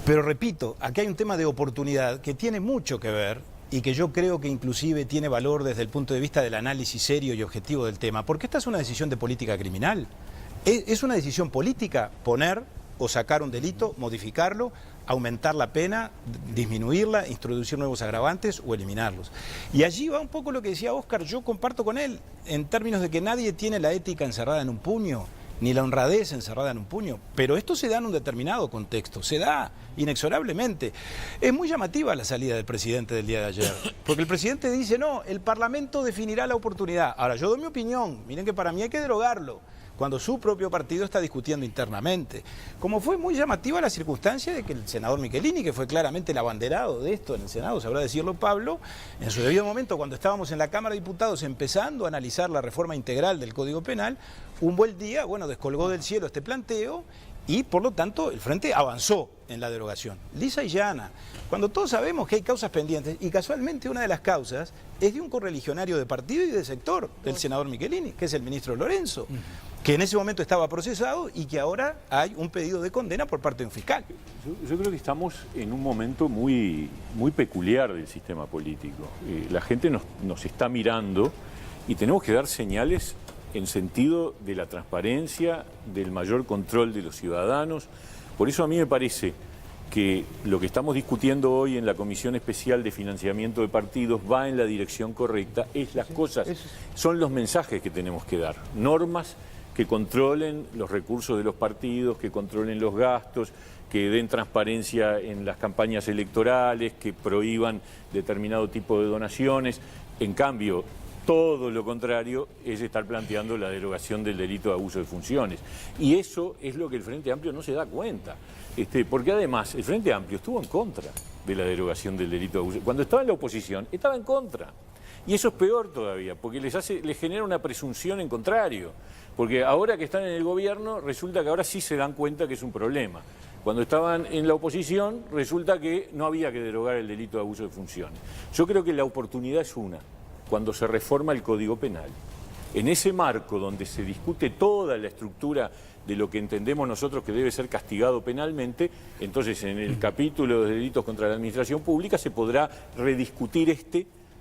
S7: Pero repito, aquí hay un tema de oportunidad que tiene mucho que ver y que yo creo que inclusive tiene valor desde el punto de vista del análisis serio y objetivo del tema, porque esta es una decisión de política criminal. Es una decisión política poner o sacar un delito, modificarlo, aumentar la pena, disminuirla, introducir nuevos agravantes o eliminarlos. Y allí va un poco lo que decía Óscar, yo comparto con él, en términos de que nadie tiene la ética encerrada en un puño, ni la honradez encerrada en un puño, pero esto se da en un determinado contexto, se da inexorablemente. Es muy llamativa la salida del presidente del día de ayer, porque el presidente dice, no, el Parlamento definirá la oportunidad. Ahora, yo doy mi opinión, miren que para mí hay que derogarlo, cuando su propio partido está discutiendo internamente. Como fue muy llamativa la circunstancia de que el senador Michelini, que fue claramente el abanderado de esto en el Senado, sabrá decirlo Pablo, en su debido momento, cuando estábamos en la Cámara de Diputados empezando a analizar la reforma integral del Código Penal, un buen día, bueno, descolgó del cielo este planteo y, por lo tanto, el Frente avanzó en la derogación. Lisa y llana. Cuando todos sabemos que hay causas pendientes, y casualmente una de las causas es de un correligionario de partido y de sector del senador Michelini, que es el ministro Lorenzo, que en ese momento estaba procesado y que ahora hay un pedido de condena por parte de un fiscal.
S6: Yo creo que estamos en un momento muy peculiar del sistema político. La gente nos está mirando y tenemos que dar señales en sentido de la transparencia, del mayor control de los ciudadanos. Por eso a mí me parece que lo que estamos discutiendo hoy en la Comisión Especial de Financiamiento de Partidos va en la dirección correcta, son los mensajes que tenemos que dar, normas que controlen los recursos de los partidos, que controlen los gastos, que den transparencia en las campañas electorales, que prohíban determinado tipo de donaciones. En cambio, todo lo contrario es estar planteando la derogación del delito de abuso de funciones. Y eso es lo que el Frente Amplio no se da cuenta. Porque además el Frente Amplio estuvo en contra de la derogación del delito de abuso. Cuando estaba en la oposición, estaba en contra. Y eso es peor todavía, porque les genera una presunción en contrario. Porque ahora que están en el gobierno, resulta que ahora sí se dan cuenta que es un problema. Cuando estaban en la oposición, resulta que no había que derogar el delito de abuso de funciones. Yo creo que la oportunidad es una, cuando se reforma el Código Penal. En ese marco donde se discute toda la estructura de lo que entendemos nosotros que debe ser castigado penalmente, entonces en el capítulo de delitos contra la administración pública se podrá rediscutir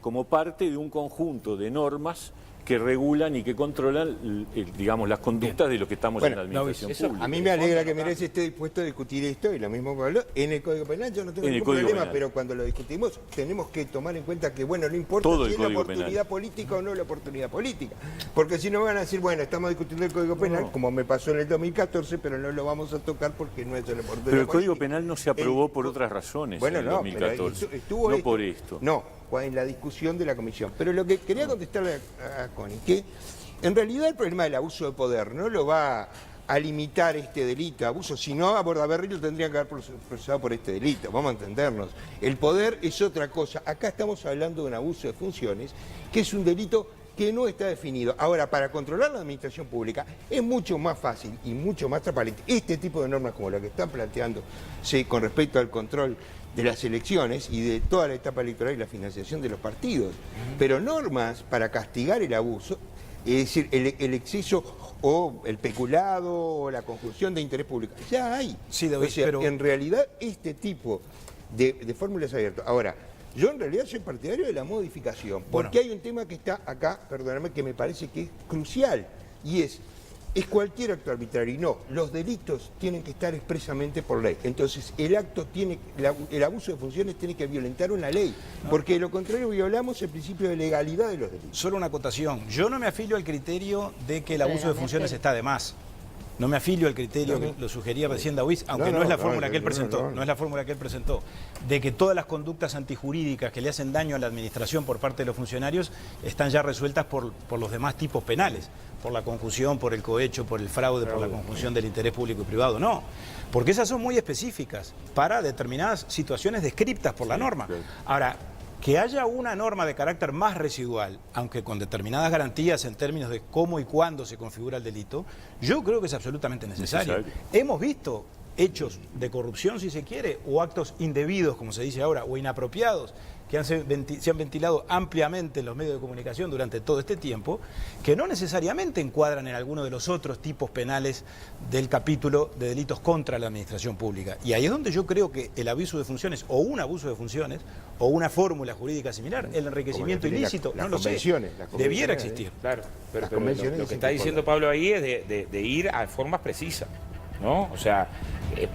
S6: como parte de un conjunto de normas que regulan y que controlan, digamos, las conductas de los que estamos en la administración pública.
S8: A mí me alegra que Mereces esté dispuesto a discutir esto, y lo mismo Pablo, en el Código Penal yo no tengo ningún problema, pero cuando lo discutimos tenemos que tomar en cuenta que, bueno, no importa si es la oportunidad política o no la oportunidad política, porque si no van a decir, bueno, estamos discutiendo el Código Penal, como me pasó en el 2014, pero no lo vamos a tocar porque no es la oportunidad política.
S6: Pero el Código Penal no se aprobó por otras razones en el 2014, no por esto.
S8: No, en la discusión de la comisión. Pero lo que quería contestarle a Connie, que en realidad el problema del abuso de poder no lo va a limitar este delito de abuso, sino a Bordaberry lo tendría que haber procesado por este delito, vamos a entendernos. El poder es otra cosa. Acá estamos hablando de un abuso de funciones, que es un delito que no está definido. Ahora, para controlar la administración pública es mucho más fácil y mucho más transparente este tipo de normas como la que están planteando con respecto al control de las elecciones y de toda la etapa electoral y la financiación de los partidos. Pero normas para castigar el abuso, es decir, el exceso o el peculado o la conjunción de interés público, ya hay.
S7: Sí, David,
S8: o sea,
S7: pero en
S8: realidad este tipo de fórmulas abiertas. Ahora, Yo en realidad soy partidario de la modificación, porque hay un tema que está acá, perdóname, que me parece que es crucial, y es cualquier acto arbitrario. Y no, los delitos tienen que estar expresamente por ley. Entonces, el abuso de funciones tiene que violentar una ley, porque de lo contrario violamos el principio de legalidad de los delitos.
S7: Solo una acotación. Yo no me afilio al criterio de que el abuso de funciones está de más. No me afilio al criterio que lo sugería recién Daoiz, aunque no es la fórmula que él presentó, no es la fórmula que él presentó, de que todas las conductas antijurídicas que le hacen daño a la administración por parte de los funcionarios están ya resueltas por los demás tipos penales, por la concusión, por el cohecho, por el fraude, por la conjunción del interés público y privado. No, porque esas son muy específicas para determinadas situaciones descriptas por la norma. Ahora, que haya una norma de carácter más residual, aunque con determinadas garantías en términos de cómo y cuándo se configura el delito, yo creo que es absolutamente necesario. Hemos visto hechos de corrupción, si se quiere, o actos indebidos, como se dice ahora, o inapropiados, que se han ventilado ampliamente en los medios de comunicación durante todo este tiempo, que no necesariamente encuadran en alguno de los otros tipos penales del capítulo de delitos contra la administración pública. Y ahí es donde yo creo que el abuso de funciones, o un abuso de funciones, o una fórmula jurídica similar, el enriquecimiento ilícito, no lo sé, debiera existir.
S3: Claro, pero lo que está diciendo Pablo ahí es de ir a formas precisas, ¿no? O sea,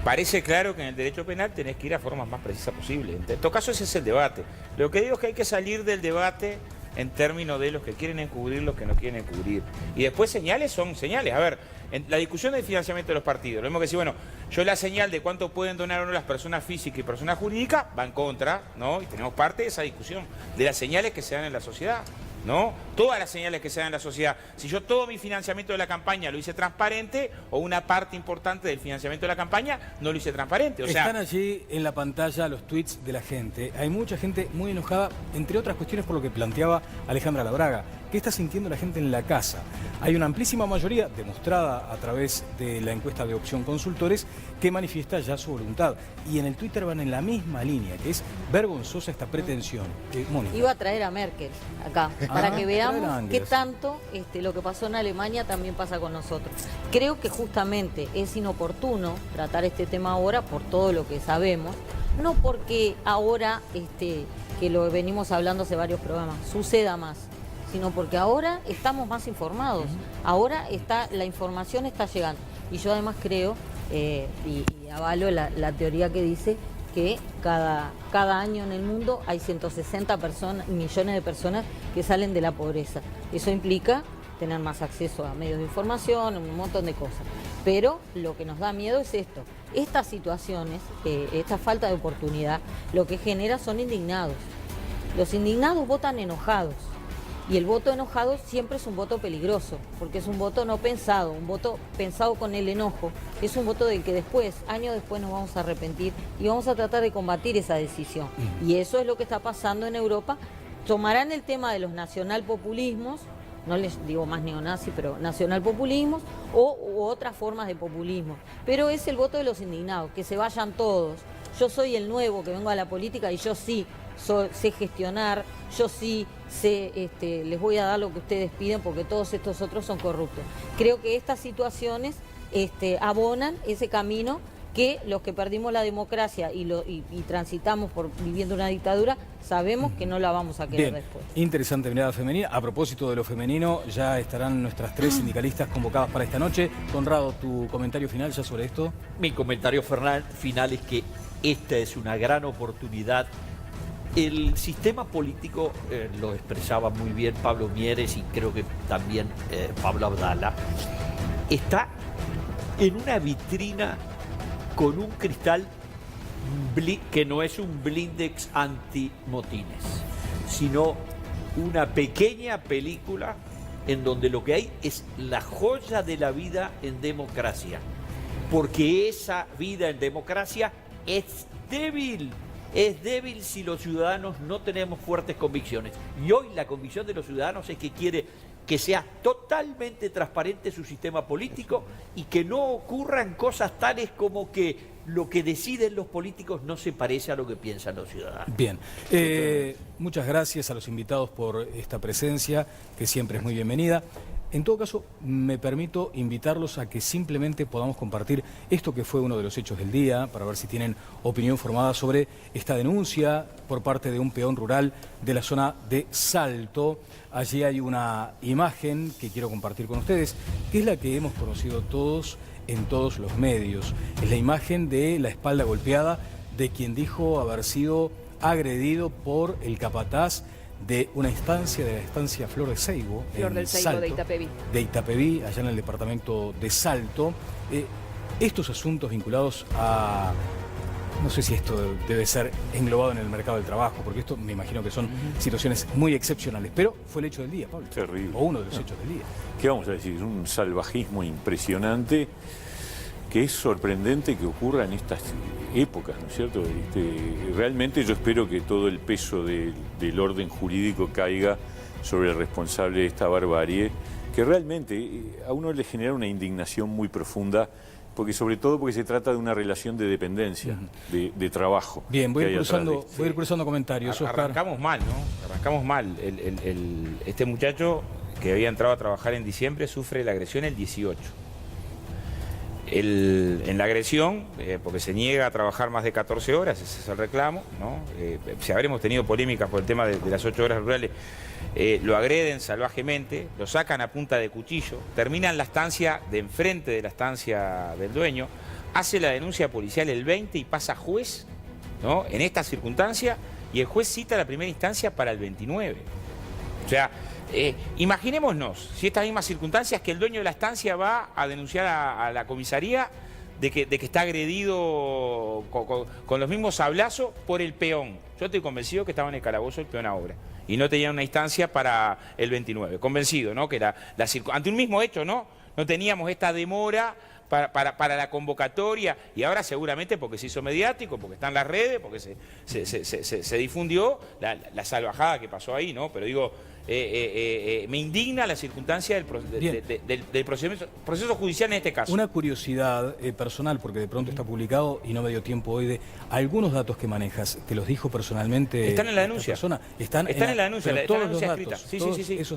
S3: parece claro que en el derecho penal tenés que ir a formas más precisas posibles. En todo caso, ese es el debate. Lo que digo es que hay que salir del debate en términos de los que quieren encubrir, los que no quieren encubrir. Y después señales son señales. A ver, en la discusión del financiamiento de los partidos, lo mismo que decir, bueno, yo la señal de cuánto pueden donar o no las personas físicas y personas jurídicas va en contra, ¿no? Y tenemos parte de esa discusión, de las señales que se dan en la sociedad, ¿no? Todas las señales que se dan en la sociedad. Si yo todo mi financiamiento de la campaña lo hice transparente, o una parte importante del financiamiento de la campaña no lo hice transparente. O sea,
S1: están allí en la pantalla los tweets de la gente. Hay mucha gente muy enojada, entre otras cuestiones por lo que planteaba Alejandra Labraga. ¿Qué está sintiendo la gente en la casa? Hay una amplísima mayoría, demostrada a través de la encuesta de Opción Consultores, que manifiesta ya su voluntad. Y en el Twitter van en la misma línea, que es vergonzosa esta pretensión. Mónica.
S4: Iba a traer a Merkel acá, para que veamos qué tanto lo que pasó en Alemania también pasa con nosotros. Creo que justamente es inoportuno tratar este tema ahora por todo lo que sabemos, no porque ahora, que lo venimos hablando hace varios programas, suceda más, sino porque ahora estamos más informados, ahora la información está llegando. Y yo además creo, y avalo la teoría que dice que cada año en el mundo hay 160 millones de personas que salen de la pobreza. Eso implica tener más acceso a medios de información, un montón de cosas. Pero lo que nos da miedo es esto. Estas situaciones, esta falta de oportunidad, lo que genera son indignados. Los indignados votan enojados. Y el voto enojado siempre es un voto peligroso, porque es un voto no pensado, un voto pensado con el enojo. Es un voto del que después, años después, nos vamos a arrepentir y vamos a tratar de combatir esa decisión. Y eso es lo que está pasando en Europa. Tomarán el tema de los nacionalpopulismos, no les digo más neonazi, pero nacionalpopulismos u otras formas de populismo. Pero es el voto de los indignados, que se vayan todos. Yo soy el nuevo que vengo a la política y yo sí sé gestionar, yo sí sé, les voy a dar lo que ustedes piden porque todos estos otros son corruptos. Creo que estas situaciones abonan ese camino que los que perdimos la democracia y transitamos por viviendo una dictadura, sabemos que no la vamos a querer después.
S1: Interesante mirada femenina. A propósito de lo femenino, ya estarán nuestras 3 sindicalistas convocadas para esta noche. Conrado, ¿tu comentario final ya sobre esto?
S5: Mi comentario final es que esta es una gran oportunidad. El sistema político, lo expresaba muy bien Pablo Mieres y creo que también Pablo Abdala, está en una vitrina con un cristal que no es un blindex anti-motines, sino una pequeña película en donde lo que hay es la joya de la vida en democracia, porque esa vida en democracia es débil. Es débil si los ciudadanos no tenemos fuertes convicciones. Y hoy la convicción de los ciudadanos es que quiere que sea totalmente transparente su sistema político y que no ocurran cosas tales como que lo que deciden los políticos no se parece a lo que piensan los ciudadanos.
S1: Bien. Muchas gracias a los invitados por esta presencia, que siempre es muy bienvenida. En todo caso, me permito invitarlos a que simplemente podamos compartir esto que fue uno de los hechos del día, para ver si tienen opinión formada sobre esta denuncia por parte de un peón rural de la zona de Salto. Allí hay una imagen que quiero compartir con ustedes, que es la que hemos conocido todos en todos los medios. Es la imagen de la espalda golpeada de quien dijo haber sido agredido por el capataz de una instancia, de la estancia Flor de Seibo,
S2: Flor del Seibo,
S1: Salto,
S2: de Itapeví.
S1: De Itapeví, allá en el departamento de Salto. Estos asuntos vinculados a... No sé si esto debe ser englobado en el mercado del trabajo, porque esto me imagino que son situaciones muy excepcionales, pero fue el hecho del día, Pablo.
S6: Terrible.
S1: O uno de los hechos del día.
S6: ¿Qué vamos a decir? Es un salvajismo impresionante que es sorprendente que ocurra en estas épocas, ¿no es cierto? Realmente yo espero que todo el peso del orden jurídico caiga sobre el responsable de esta barbarie, que realmente a uno le genera una indignación muy profunda, porque sobre todo porque se trata de una relación de dependencia, de trabajo.
S1: Bien, voy a ir cruzando comentarios, Oscar.
S3: Arrancamos mal, ¿no? Arrancamos mal. Este muchacho que había entrado a trabajar en diciembre sufre la agresión el 18. En la agresión, porque se niega a trabajar más de 14 horas, ese es el reclamo, ¿no? Si habremos tenido polémicas por el tema de las 8 horas rurales, lo agreden salvajemente, lo sacan a punta de cuchillo, terminan la estancia de enfrente de la estancia del dueño, hace la denuncia policial el 20 y pasa juez, ¿no? En esta circunstancia, y el juez cita la primera instancia para el 29. O sea, imaginémonos, si estas mismas circunstancias, que el dueño de la estancia va a denunciar a la comisaría de que está agredido con los mismos sablazos por el peón. Yo estoy convencido que estaba en el calabozo el peón a obra y no tenía una instancia para el 29. Convencido, ¿no? Que ante un mismo hecho, ¿no? No teníamos esta demora para la convocatoria, y ahora seguramente porque se hizo mediático, porque está en las redes, porque se difundió la salvajada que pasó ahí, ¿no? Pero digo, me indigna la circunstancia del proceso judicial en este caso.
S1: Una curiosidad personal, porque de pronto está publicado y no me dio tiempo hoy, de algunos datos que manejas, ¿te los dijo personalmente?
S3: Están en la denuncia.
S1: Están
S3: en la denuncia,
S1: pero
S3: todos
S1: todos
S3: los
S1: escrita.
S3: Sí.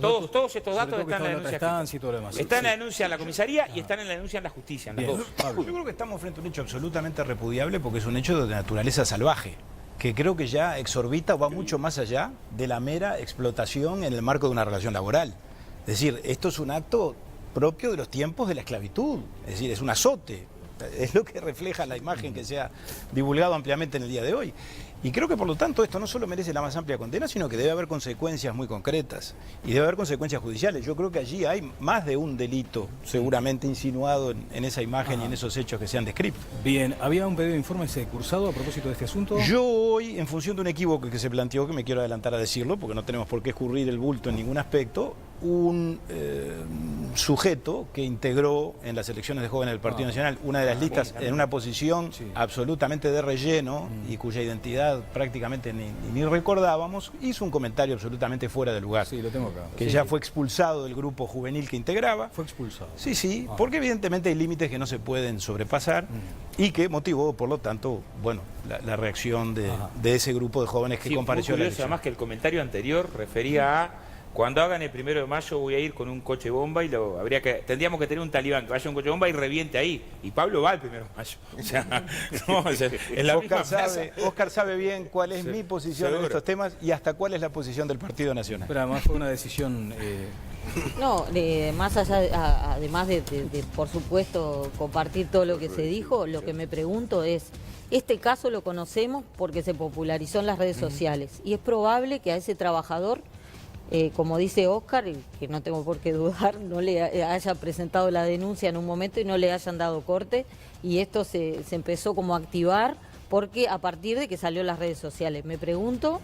S3: Todos estos datos están en la denuncia.
S1: Y todo lo demás.
S3: Está en la denuncia en la comisaría y están en la denuncia en la justicia. En las dos.
S7: Yo creo que estamos frente a un hecho absolutamente repudiable, porque es un hecho de naturaleza salvaje, que creo que ya exorbita o va mucho más allá de la mera explotación en el marco de una relación laboral. Es decir, esto es un acto propio de los tiempos de la esclavitud, es decir, es un azote. Es lo que refleja la imagen que se ha divulgado ampliamente en el día de hoy. Y creo que por lo tanto esto no solo merece la más amplia condena, sino que debe haber consecuencias muy concretas y debe haber consecuencias judiciales. Yo creo que allí hay más de un delito seguramente insinuado en esa imagen y en esos hechos que se han descrito.
S1: Bien, ¿había un pedido de informe cursado a propósito de este asunto?
S7: Yo hoy, en función de un equívoco que se planteó, que me quiero adelantar a decirlo, porque no tenemos por qué escurrir el bulto en ningún aspecto, un sujeto que integró en las elecciones de jóvenes del Partido Nacional una de las listas en una posición absolutamente de relleno y cuya identidad prácticamente ni recordábamos, hizo un comentario absolutamente fuera de lugar.
S1: Sí, lo tengo acá.
S7: Que ya fue expulsado del grupo juvenil que integraba.
S1: Fue expulsado.
S7: Sí, porque evidentemente hay límites que no se pueden sobrepasar y que motivó, por lo tanto, bueno, la reacción de ese grupo de jóvenes que compareció a la elección.
S3: Además que el comentario anterior refería a: cuando hagan el 1 de mayo voy a ir con un coche bomba y tendríamos que tener un talibán que vaya un coche bomba y reviente ahí. Y Pablo va el 1 de mayo. O sea, no, en la
S7: Oscar sabe bien cuál es mi posición en estos temas y hasta cuál es la posición del Partido Nacional.
S1: Pero además fue una decisión...
S4: No, más allá, además de, por supuesto, compartir todo lo que se dijo, lo que me pregunto es, este caso lo conocemos porque se popularizó en las redes sociales y es probable que a ese trabajador, como dice Oscar, que no tengo por qué dudar, no le haya presentado la denuncia en un momento y no le hayan dado corte, y esto se empezó como a activar porque a partir de que salió en las redes sociales. Me pregunto,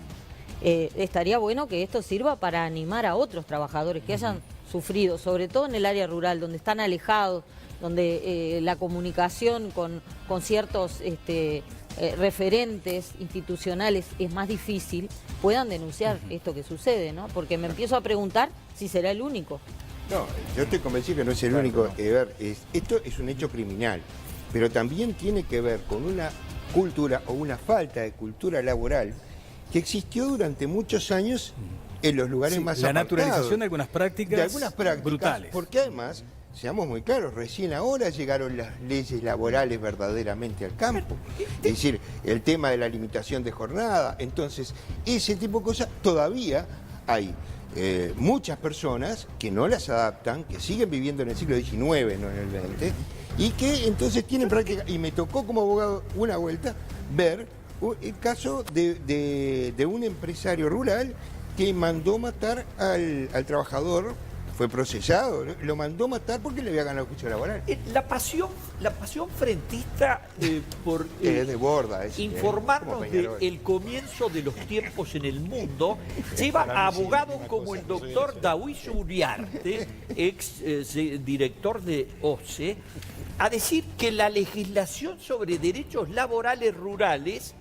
S4: estaría bueno que esto sirva para animar a otros trabajadores que hayan sufrido, sobre todo en el área rural, donde están alejados, donde la comunicación con ciertos referentes institucionales es más difícil, puedan denunciar esto que sucede, ¿no? Porque me empiezo a preguntar si será el único.
S8: No, yo estoy convencido que no es el único. Esto es un hecho criminal, pero también tiene que ver con una cultura o una falta de cultura laboral que existió durante muchos años en los lugares más
S1: la
S8: apartados.
S1: naturalización de algunas prácticas brutales.
S8: Porque además, seamos muy claros, recién ahora llegaron las leyes laborales verdaderamente al campo. Es decir, el tema de la limitación de jornada. Entonces, ese tipo de cosas todavía hay muchas personas que no las adaptan, que siguen viviendo en el siglo XIX, no en el XX, y que entonces tienen práctica. Y me tocó como abogado una vuelta ver el caso de un empresario rural que mandó matar al trabajador, fue procesado, lo mandó matar porque le había ganado el juicio laboral.
S5: La pasión frentista por
S8: desborda,
S5: informarnos del comienzo de los tiempos en el mundo lleva a abogados como el doctor Daoíz Uriarte, ex director de OCE, a decir que la legislación sobre derechos laborales rurales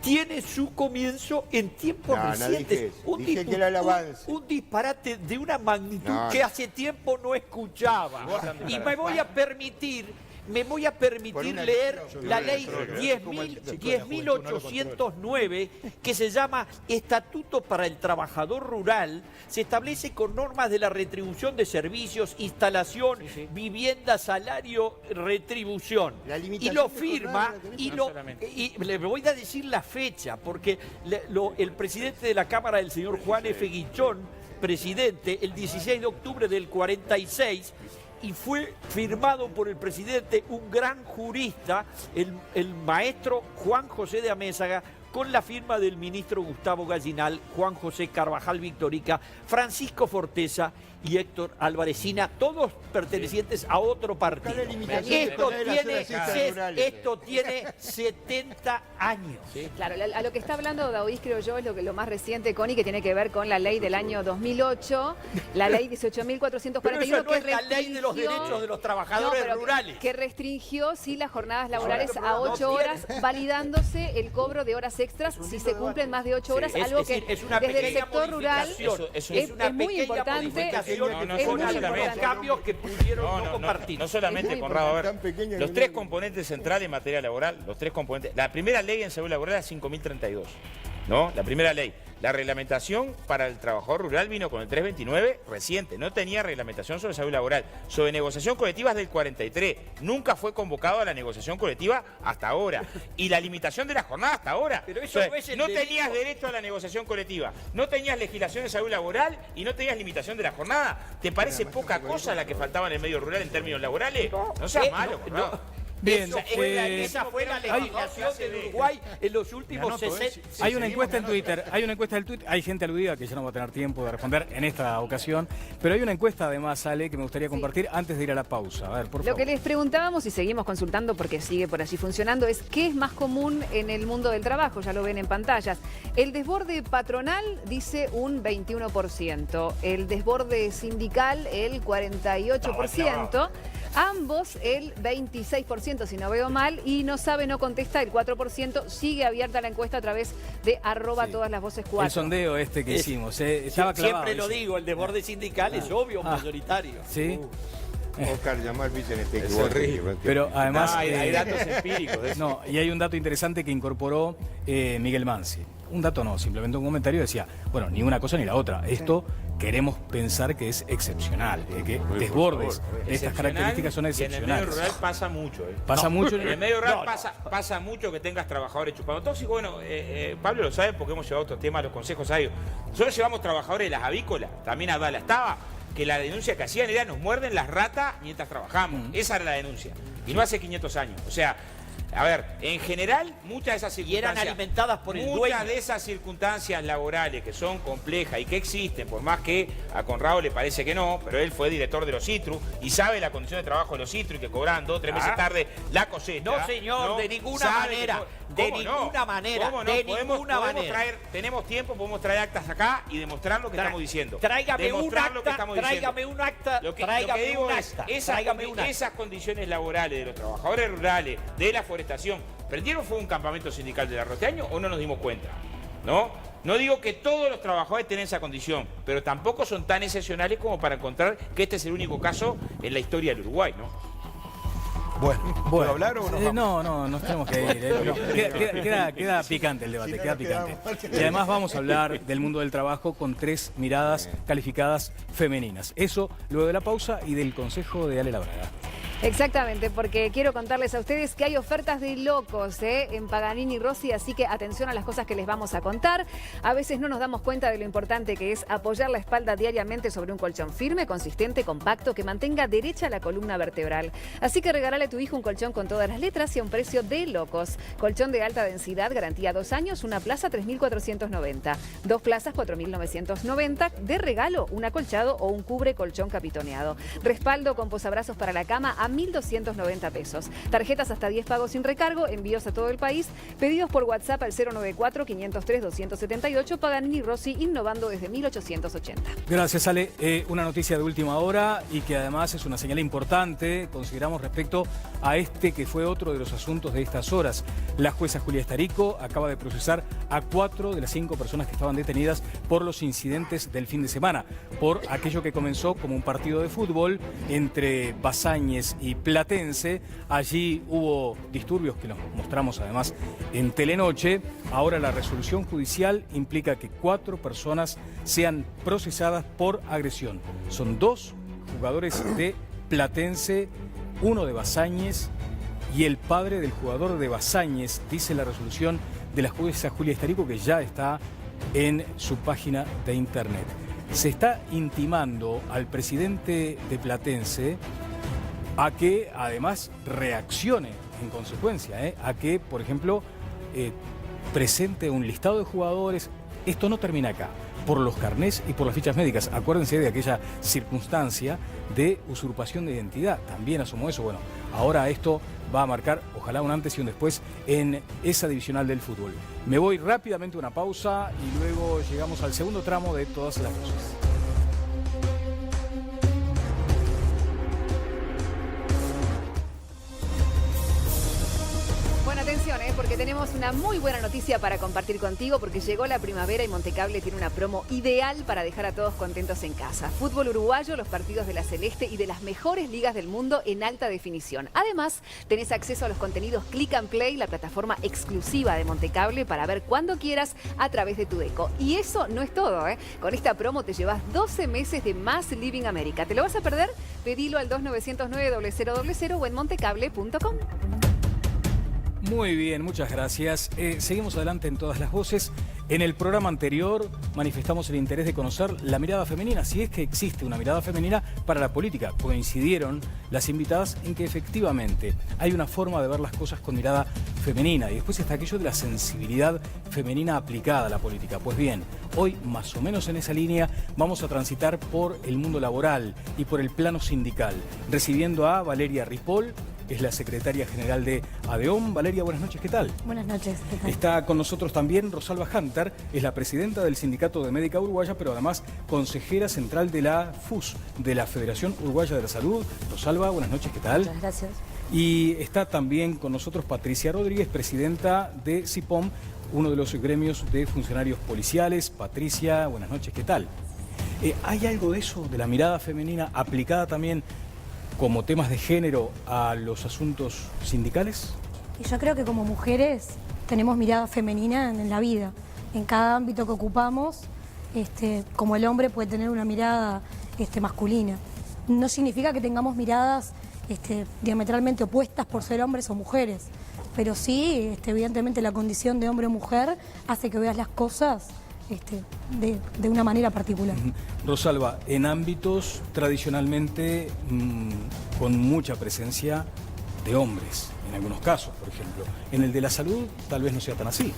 S5: tiene su comienzo en tiempos recientes. Un disparate de una magnitud que hace tiempo no escuchaba. Y me voy a permitir leer la ley 10.809, que se llama Estatuto para el Trabajador Rural. Se establece con normas de la retribución de servicios, instalación, vivienda, salario, retribución. Y lo firma, y le voy a decir la fecha, porque el presidente de la Cámara, el señor Juan F. Guichón, presidente, el 16 de octubre del 46, y fue firmado por el presidente, un gran jurista, el maestro Juan José de Amézaga, con la firma del ministro Gustavo Gallinal, Juan José Carvajal Victorica, Francisco Forteza y Héctor Alvarecina, todos pertenecientes a otro partido. Esto tiene 70 años.
S2: Claro, a lo que está hablando Daoíz, creo yo, es lo más reciente, Connie, que tiene que ver con la ley del año 2008, la ley 18.441,
S5: pero eso no es la ley de los derechos de los trabajadores rurales.
S2: Que restringió, sí, las jornadas laborales a 8 horas, validándose el cobro de horas extras si se cumplen más de 8 horas, algo que desde el sector rural es muy importante.
S5: Cambios que pudieron no compartir.
S3: No solamente, Conrado, a ver, los tres componentes centrales en materia laboral, los tres componentes. La primera ley en seguridad laboral es 5.032, ¿no? La primera ley. La reglamentación para el trabajador rural vino con el 329 reciente, no tenía reglamentación sobre salud laboral. Sobre negociación colectiva es del 43, nunca fue convocado a la negociación colectiva hasta ahora. Y la limitación de la jornada hasta ahora.
S5: Pero eso
S3: no tenías derecho a la negociación colectiva, no tenías legislación de salud laboral y no tenías limitación de la jornada. ¿Te parece poca cosa la que faltaba en el medio rural en términos laborales? No seas malo,
S1: Bien,
S5: esa fue la legislación de Uruguay en los últimos 60.
S1: Hay una encuesta en Twitter, hay gente aludida que ya no va a tener tiempo de responder en esta ocasión, pero hay una encuesta además, Ale, que me gustaría compartir antes de ir a la pausa. A ver, por favor.
S2: Lo que les preguntábamos y seguimos consultando porque sigue por allí funcionando es ¿qué es más común en el mundo del trabajo? Ya lo ven en pantallas. El desborde patronal dice un 21%, el desborde sindical el 48%. Ambos el 26%, si no veo mal, y no sabe, no contesta el 4%. Sigue abierta la encuesta a través de @todas-las-voces4.
S1: El sondeo que hicimos, estaba clavado.
S5: Siempre lo digo, el desborde sindical es obvio, mayoritario.
S1: Sí.
S8: Oscar Yamal,
S3: es horrible.
S1: Pero además
S3: hay datos empíricos de eso.
S1: No, y hay un dato interesante que incorporó Miguel Mansi. Un dato no, simplemente un comentario decía, bueno, ni una cosa ni la otra. Esto queremos pensar que es excepcional, que desbordes de estas características son excepcionales.
S3: Y en el medio rural pasa mucho.
S1: Pasa mucho.
S3: En el medio rural pasa mucho que tengas trabajadores chupando tóxicos. Bueno, Pablo lo sabe porque hemos llevado otros temas a los consejos sabios. Nosotros llevamos trabajadores de las avícolas, también a Dala estaba, que la denuncia que hacían era nos muerden las ratas mientras trabajamos. Esa era la denuncia. Y no hace 500 años. O sea, a ver, en general, muchas de esas circunstancias...
S5: Y eran alimentadas por el dueño.
S3: Muchas de esas circunstancias laborales que son complejas y que existen, por más que a Conrado le parece que no, pero él fue director de los Citrus y sabe la condición de trabajo de los Citrus y que cobraban 2 o 3 meses tarde la cosecha.
S5: No, señor, de ninguna manera. De ninguna manera. De ninguna manera.
S3: Tenemos tiempo, podemos traer actas acá y demostrar lo que estamos diciendo.
S5: Tráigame un acta, tráigame un acta,
S3: tráigame un acta. Esas condiciones laborales de los trabajadores rurales, de la forestación, ¿prendieron fuego un campamento sindical del Arroyo este año o no nos dimos cuenta? No digo que todos los trabajadores tengan esa condición, pero tampoco son tan excepcionales como para encontrar que este es el único caso en la historia del Uruguay, ¿no?
S7: Bueno, ¿puedo hablar o no?
S1: No, nos tenemos que ir. Queda picante el debate, queda picante. Y además vamos a hablar del mundo del trabajo con 3 miradas calificadas femeninas. Eso luego de la pausa y del consejo de Ale Labraga.
S2: Exactamente, porque quiero contarles a ustedes que hay ofertas de locos en Paganini Rossi, así que atención a las cosas que les vamos a contar. A veces no nos damos cuenta de lo importante que es apoyar la espalda diariamente sobre un colchón firme, consistente, compacto, que mantenga derecha la columna vertebral. Así que regálale a tu hijo un colchón con todas las letras y a un precio de locos. Colchón de alta densidad, garantía 2 años, una plaza 3.490, 2 plazas 4.990, de regalo un acolchado o un cubre colchón capitoneado. Respaldo con posabrazos para la cama a 1.290 pesos. Tarjetas hasta 10 pagos sin recargo, envíos a todo el país, pedidos por WhatsApp al 094-503-278, Paganini Rossi, innovando desde 1880.
S1: Gracias, Ale. Una noticia de última hora y que además es una señal importante, consideramos, respecto a este que fue otro de los asuntos de estas horas. La jueza Julia Estarico acaba de procesar a 4 de las 5 personas que estaban detenidas por los incidentes del fin de semana, por aquello que comenzó como un partido de fútbol entre Basáñez y Platense. Allí hubo disturbios que nos mostramos además en Telenoche. Ahora la resolución judicial implica que 4 personas sean procesadas por agresión. Son 2 jugadores de Platense, 1 de Basáñez y el padre del jugador de Basáñez, dice la resolución de la jueza Julia Estarico, que ya está en su página de internet. Se está intimando al presidente de Platense a que además reaccione en consecuencia, a que, por ejemplo, presente un listado de jugadores. Esto no termina acá, por los carnés y por las fichas médicas. Acuérdense de aquella circunstancia de usurpación de identidad. También asomó eso. Bueno, ahora esto va a marcar, ojalá, un antes y un después en esa divisional del fútbol. Me voy rápidamente a una pausa y luego llegamos al segundo tramo de Todas las Voces.
S2: Atención, porque tenemos una muy buena noticia para compartir contigo, porque llegó la primavera y Montecable tiene una promo ideal para dejar a todos contentos en casa. Fútbol uruguayo, los partidos de la Celeste y de las mejores ligas del mundo en alta definición. Además, tenés acceso a los contenidos Click and Play, la plataforma exclusiva de Montecable para ver cuando quieras a través de tu Deco. Y eso no es todo, Con esta promo te llevas 12 meses de Más Living América. ¿Te lo vas a perder? Pedilo al 2909-0000 o en montecable.com.
S1: Muy bien, muchas gracias. Seguimos adelante en Todas las Voces. En el programa anterior manifestamos el interés de conocer la mirada femenina, si es que existe una mirada femenina para la política. Coincidieron las invitadas en que efectivamente hay una forma de ver las cosas con mirada femenina, y después está aquello de la sensibilidad femenina aplicada a la política. Pues bien, hoy más o menos en esa línea vamos a transitar por el mundo laboral y por el plano sindical, recibiendo a Valeria Ripoll, que es la secretaria general de ADEOM. Valeria, buenas noches, ¿qué tal?
S11: Buenas noches, ¿qué tal?
S1: Está con nosotros también Rosalba Hunter, es la presidenta del Sindicato de Médica Uruguaya, pero además consejera central de la FUS, de la Federación Uruguaya de la Salud. Rosalba, buenas noches, ¿qué tal?
S11: Muchas gracias.
S1: Y está también con nosotros Patricia Rodríguez, presidenta de CIPOM, uno de los gremios de funcionarios policiales. Patricia, buenas noches, ¿qué tal? ¿Hay algo de eso, de la mirada femenina aplicada también como temas de género a los asuntos sindicales?
S11: Y yo creo que como mujeres tenemos mirada femenina en la vida, en cada ámbito que ocupamos, como el hombre puede tener una mirada masculina. No significa que tengamos miradas diametralmente opuestas por ser hombres o mujeres, pero sí, evidentemente la condición de hombre o mujer hace que veas las cosas de una manera particular.
S1: Rosalba, en ámbitos tradicionalmente con mucha presencia de hombres, en algunos casos, por ejemplo. En el de la salud tal vez no sea tan así.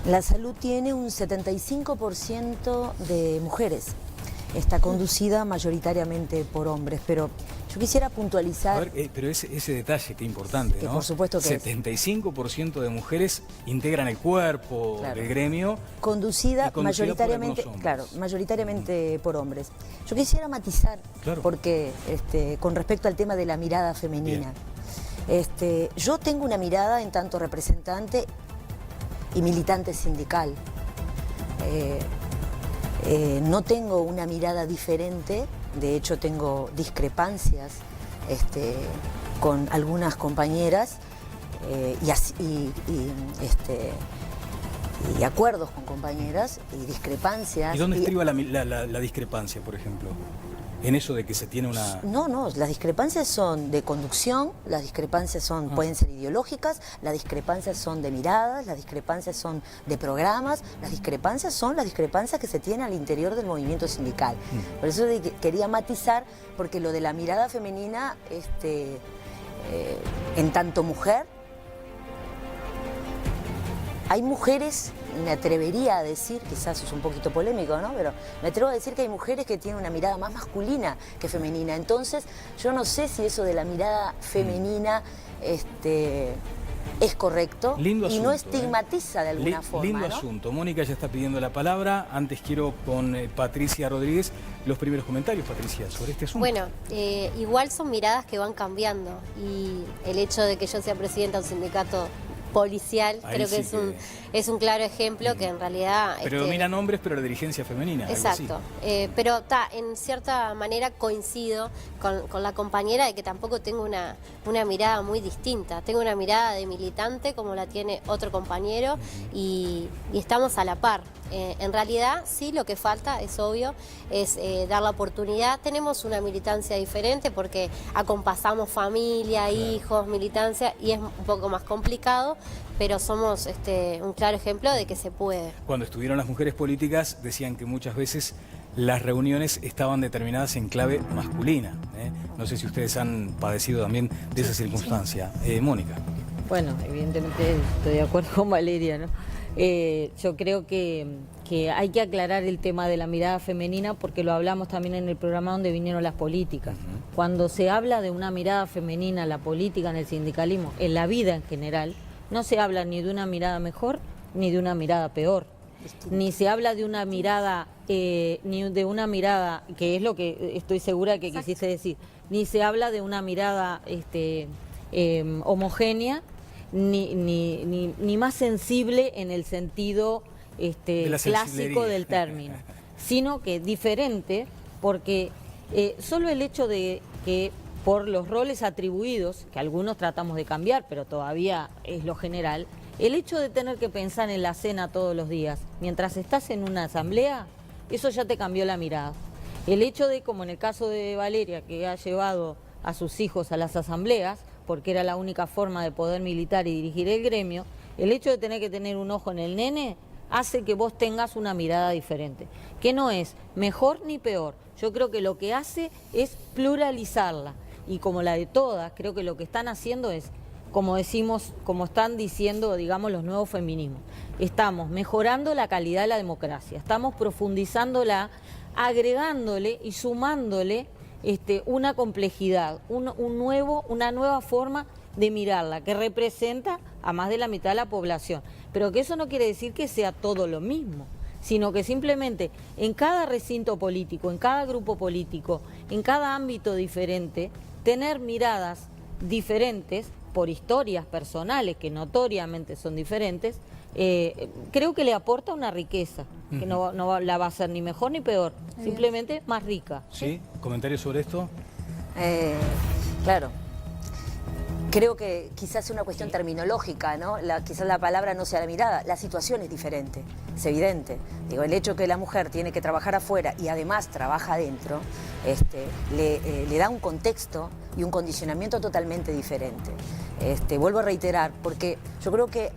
S12: La salud tiene un 75% de mujeres. Está conducida mayoritariamente por hombres, pero yo quisiera puntualizar...
S1: A ver, pero ese detalle, qué importante, ¿no?
S12: Por supuesto que
S1: 75% de mujeres integran el cuerpo del gremio.
S12: Conducida mayoritariamente, mayoritariamente por hombres. Yo quisiera matizar, porque con respecto al tema de la mirada femenina. Yo tengo una mirada en tanto representante y militante sindical. No tengo una mirada diferente, de hecho tengo discrepancias algunas compañeras y acuerdos con compañeras y discrepancias.
S1: ¿Y dónde estriba la discrepancia, por ejemplo? ¿En eso de que se tiene una...?
S12: No, las discrepancias son de conducción, las discrepancias pueden ser ideológicas, las discrepancias son de miradas, las discrepancias son de programas, las discrepancias son las discrepancias que se tienen al interior del movimiento sindical. Por eso quería matizar, porque lo de la mirada femenina, en tanto mujer, hay mujeres, me atrevería a decir, quizás es un poquito polémico, ¿no? Pero me atrevo a decir que hay mujeres que tienen una mirada más masculina que femenina. Entonces, yo no sé si eso de la mirada femenina es correcto
S1: lindo
S12: y
S1: asunto,
S12: no estigmatiza de alguna forma.
S1: Lindo
S12: ¿no?
S1: asunto. Mónica ya está pidiendo la palabra. Antes quiero con Patricia Rodríguez los primeros comentarios, Patricia, sobre este asunto.
S13: Bueno, igual son miradas que van cambiando y el hecho de que yo sea presidenta de un sindicato policial,
S1: ahí
S13: creo que,
S1: sí
S13: es un claro ejemplo que en realidad...
S1: Predominan hombres, pero la dirigencia femenina.
S13: Exacto, pero en cierta manera coincido con la compañera de que tampoco tengo una mirada muy distinta. Tengo una mirada de militante como la tiene otro compañero y estamos a la par. En realidad, sí, lo que falta, es obvio, es dar la oportunidad. Tenemos una militancia diferente porque acompasamos familia, hijos, militancia, y es un poco más complicado, pero somos un claro ejemplo de que se puede.
S1: Cuando estuvieron las mujeres políticas, decían que muchas veces las reuniones estaban determinadas en clave masculina. No sé si ustedes han padecido también de esa circunstancia. Mónica.
S4: Bueno, evidentemente estoy de acuerdo con Valeria, ¿no? Yo creo que hay que aclarar el tema de la mirada femenina porque lo hablamos también en el programa donde vinieron las políticas. Cuando se habla de una mirada femenina en la política, en el sindicalismo, en la vida en general, no se habla ni de una mirada mejor ni de una mirada peor. Ni se habla de una mirada, ni de una mirada, que es lo que estoy segura que quisiste decir, ni se habla de una mirada homogénea, ni más sensible en el sentido clásico del término, sino que diferente, porque solo el hecho de que por los roles atribuidos, que algunos tratamos de cambiar, pero todavía es lo general, el hecho de tener que pensar en la cena todos los días, mientras estás en una asamblea, eso ya te cambió la mirada. El hecho de, como en el caso de Valeria, que ha llevado a sus hijos a las asambleas, porque era la única forma de poder militar y dirigir el gremio, el hecho de tener que tener un ojo en el nene hace que vos tengas una mirada diferente, que no es mejor ni peor. Yo creo que lo que hace es pluralizarla, y como la de todas, creo que lo que están haciendo es, como decimos, como están diciendo, digamos, los nuevos feminismos, estamos mejorando la calidad de la democracia, estamos profundizándola, agregándole y sumándole una complejidad, una nueva forma de mirarla, que representa a más de la mitad de la población. Pero que eso no quiere decir que sea todo lo mismo, sino que simplemente en cada recinto político, en cada grupo político, en cada ámbito diferente, tener miradas diferentes por historias personales que notoriamente son diferentes, creo que le aporta una riqueza, que no la va a ser ni mejor ni peor, simplemente más rica.
S1: ¿Sí? ¿Comentarios sobre esto?
S12: Claro. Creo que quizás es una cuestión terminológica, ¿no? Quizás la palabra no sea la mirada, la situación es diferente, es evidente. Digo, el hecho que la mujer tiene que trabajar afuera y además trabaja adentro, le da un contexto y un condicionamiento totalmente diferente. Vuelvo a reiterar, porque yo creo que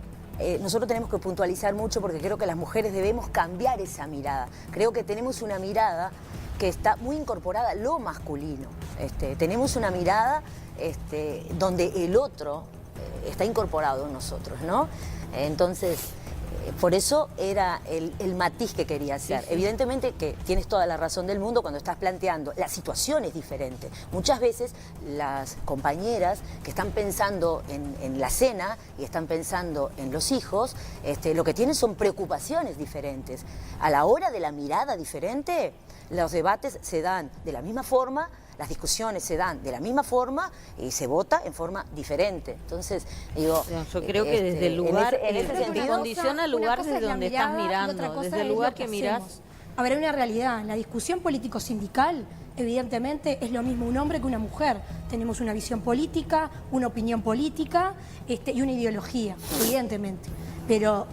S12: nosotros tenemos que puntualizar mucho, porque creo que las mujeres debemos cambiar esa mirada. Creo que tenemos una mirada que está muy incorporada a lo masculino. Tenemos una mirada donde el otro está incorporado en nosotros, ¿no? Entonces, por eso era el matiz que quería hacer. Sí, sí. Evidentemente que tienes toda la razón del mundo cuando estás planteando, la situación es diferente. Muchas veces las compañeras que están pensando en la cena y están pensando en los hijos, lo que tienen son preocupaciones diferentes. A la hora de la mirada diferente, los debates se dan de la misma forma, las discusiones se dan de la misma forma y se vota en forma diferente. Entonces, digo...
S4: Yo creo que desde el lugar, en ese sentido, condiciona el lugar desde donde estás mirando, desde el lugar que mirás.
S11: Habrá una realidad, la discusión político-sindical evidentemente es lo mismo un hombre que una mujer. Tenemos una visión política, una opinión política y una ideología, evidentemente. Pero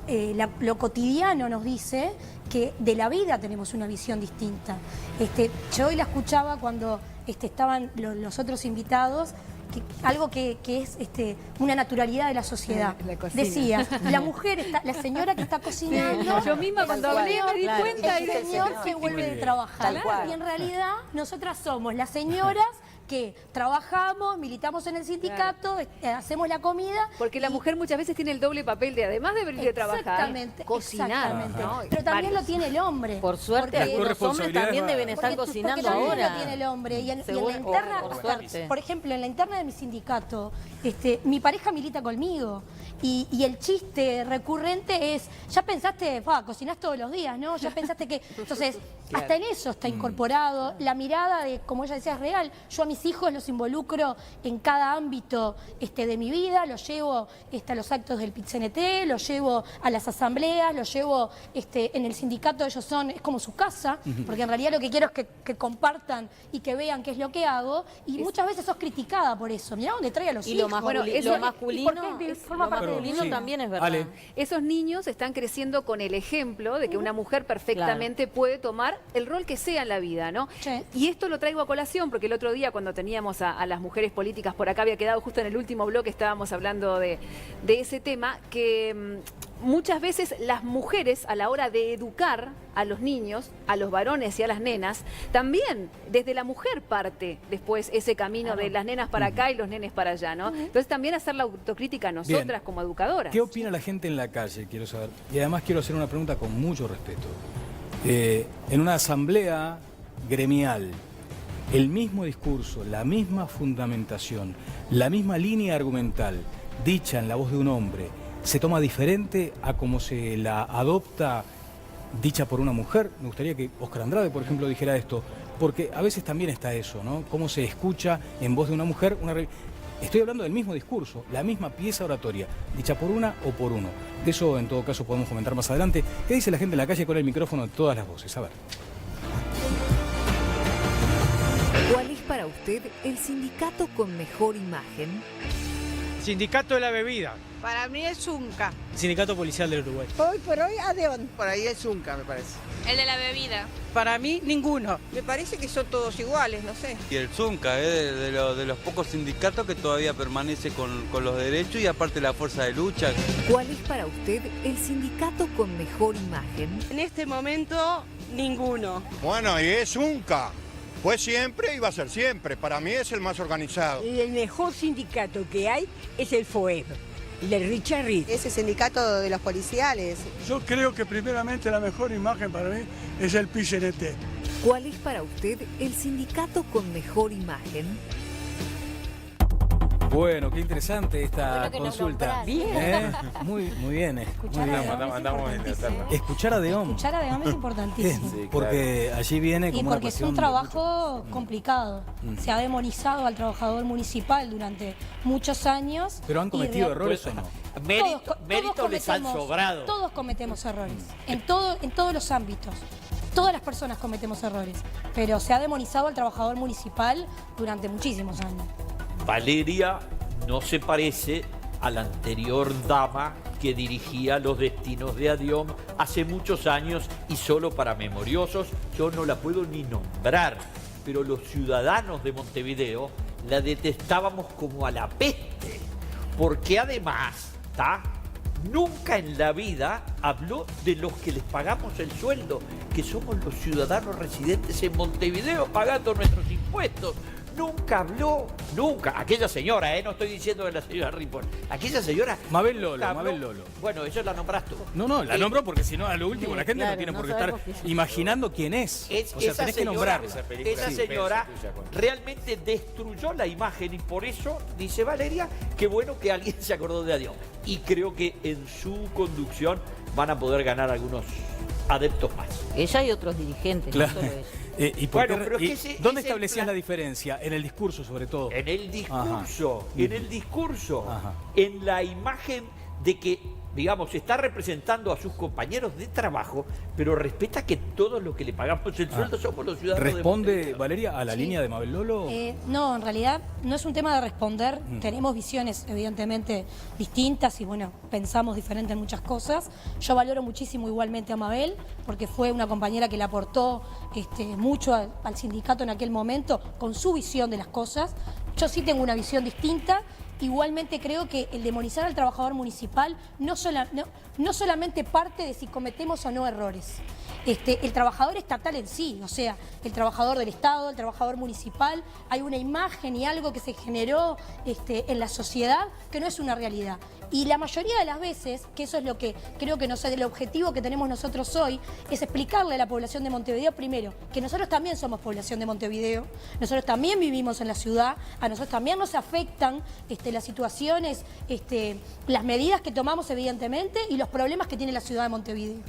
S11: lo cotidiano nos dice que de la vida tenemos una visión distinta. Yo hoy la escuchaba cuando estaban los otros invitados, algo que es una naturalidad de la sociedad. Decía, la mujer, la señora que está cocinando...
S2: Yo misma cuando hablé me di cuenta...
S11: El señor que vuelve de trabajar. Y en realidad nosotras somos las señoras que trabajamos, militamos en el sindicato, hacemos la comida...
S2: Porque la mujer muchas veces tiene el doble papel de, además de venir de trabajar, cocinar.
S11: ¿no? Pero también lo tiene el hombre.
S4: Por suerte, los hombres también deben estar cocinando ahora.
S11: Porque lo tiene el hombre. Y en la interna, por ejemplo, en la interna de mi sindicato, mi pareja milita conmigo. Y el chiste recurrente es, ya pensaste, cocinás todos los días, ¿no? Ya pensaste que... Entonces, hasta en eso está incorporado. La mirada de, como ella decía, es real. Yo a mis hijos los involucro en cada ámbito de mi vida, los llevo a los actos del PIT-CNT, los llevo a las asambleas, los llevo en el sindicato, ellos es como su casa, porque en realidad lo que quiero es que compartan y que vean qué es lo que hago, y muchas veces sos criticada por eso. Mirá dónde trae a los hijos.
S4: Y lo masculino
S11: forma parte de
S4: masculino también es verdad.
S2: Ale. Esos niños están creciendo con el ejemplo de que una mujer perfectamente puede tomar el rol que sea en la vida, ¿no?
S11: Sí.
S2: Y esto lo traigo a colación porque el otro día cuando teníamos a las mujeres políticas por acá, había quedado justo en el último bloque, estábamos hablando de ese tema, que muchas veces las mujeres a la hora de educar a los niños, a los varones y a las nenas, también desde la mujer parte después ese camino de las nenas para acá y los nenes para allá, ¿no? Entonces también hacer la autocrítica a nosotras como educadoras.
S1: ¿Qué opina la gente en la calle? Quiero saber. Y además quiero hacer una pregunta con mucho respeto. En una asamblea gremial, el mismo discurso, la misma fundamentación, la misma línea argumental dicha en la voz de un hombre, ¿se toma diferente a cómo se la adopta dicha por una mujer? Me gustaría que Óscar Andrade, por ejemplo, dijera esto, porque a veces también está eso, ¿no? Cómo se escucha en voz de una mujer Estoy hablando del mismo discurso, la misma pieza oratoria, dicha por una o por uno. De eso, en todo caso, podemos comentar más adelante. ¿Qué dice la gente en la calle con el micrófono de todas las voces? A ver.
S10: ¿Cuál es para usted el sindicato con mejor imagen?
S14: Sindicato de la bebida.
S15: Para mí es Zunca.
S14: Sindicato Policial del Uruguay.
S15: Hoy por hoy, Adeón.
S16: Por ahí es Zunca, me parece.
S15: El de la bebida.
S14: Para mí, ninguno.
S15: Me parece que son todos iguales, no sé.
S17: Y el Zunca, de los pocos sindicatos que todavía permanece con los derechos y aparte la fuerza de lucha.
S10: ¿Cuál es para usted el sindicato con mejor imagen?
S15: En este momento, ninguno.
S18: Bueno, y es Zunca. Fue siempre y va a ser siempre. Para mí es el más organizado.
S19: Y el mejor sindicato que hay es el FOEB, el de Richard Reed.
S20: Ese sindicato de los policiales.
S21: Yo creo que primeramente la mejor imagen para mí es el PIT-CNT.
S10: ¿Cuál es para usted el sindicato con mejor imagen?
S1: Bueno, qué interesante esta consulta.
S2: Bien.
S1: Muy bien. Escuchar a Deón.
S11: Escuchar a Deón es importantísimo.
S1: Sí, porque allí viene como
S11: y porque es un trabajo complicado. Se ha demonizado al trabajador municipal durante muchos años.
S1: ¿Pero han cometido errores o no?
S5: Mérito les han sobrado.
S11: Todos cometemos errores, en todos los ámbitos. Todas las personas cometemos errores, pero se ha demonizado al trabajador municipal durante muchísimos años.
S5: Valeria no se parece a la anterior dama que dirigía los destinos de Adión hace muchos años y solo para memoriosos. Yo no la puedo ni nombrar, pero los ciudadanos de Montevideo la detestábamos como a la peste, porque además, nunca en la vida habló de los que les pagamos el sueldo, que somos los ciudadanos residentes en Montevideo pagando nuestros impuestos. Nunca habló, nunca. Aquella señora, no estoy diciendo de la señora Ripoll. Aquella señora...
S1: Mabel Lolo.
S5: Bueno, eso la nombrás tú.
S1: No, la nombro porque si no, a lo último, la gente no tiene por qué estar imaginando quién es. O sea, tenés que nombrarla.
S5: Esa señora realmente destruyó la imagen y por eso, dice Valeria, qué bueno que alguien se acordó de Adiós. Y creo que en su conducción van a poder ganar algunos adeptos más.
S4: Ella y otros dirigentes,
S1: claro.
S4: No solo ella.
S1: ¿Dónde establecías la diferencia? En el discurso, sobre todo.
S5: En el discurso, en la imagen de que, digamos, está representando a sus compañeros de trabajo, pero respeta que todos los que le pagamos el sueldo somos los ciudadanos.
S1: ¿Responde, Valeria, a la línea de Mabel Lolo?
S11: No, en realidad no es un tema de responder. Tenemos visiones evidentemente distintas y bueno, pensamos diferente en muchas cosas. Yo valoro muchísimo igualmente a Mabel, porque fue una compañera que le aportó mucho al sindicato en aquel momento con su visión de las cosas. Yo sí tengo una visión distinta. Igualmente creo que el demonizar al trabajador municipal no solamente parte de si cometemos o no errores. El trabajador estatal en sí, o sea, el trabajador del Estado, el trabajador municipal, hay una imagen y algo que se generó en la sociedad que no es una realidad. Y la mayoría de las veces, que eso es lo que creo que el objetivo que tenemos nosotros hoy, es explicarle a la población de Montevideo, primero, que nosotros también somos población de Montevideo, nosotros también vivimos en la ciudad, a nosotros también nos afectan las situaciones, las medidas que tomamos evidentemente y los problemas que tiene la ciudad de Montevideo.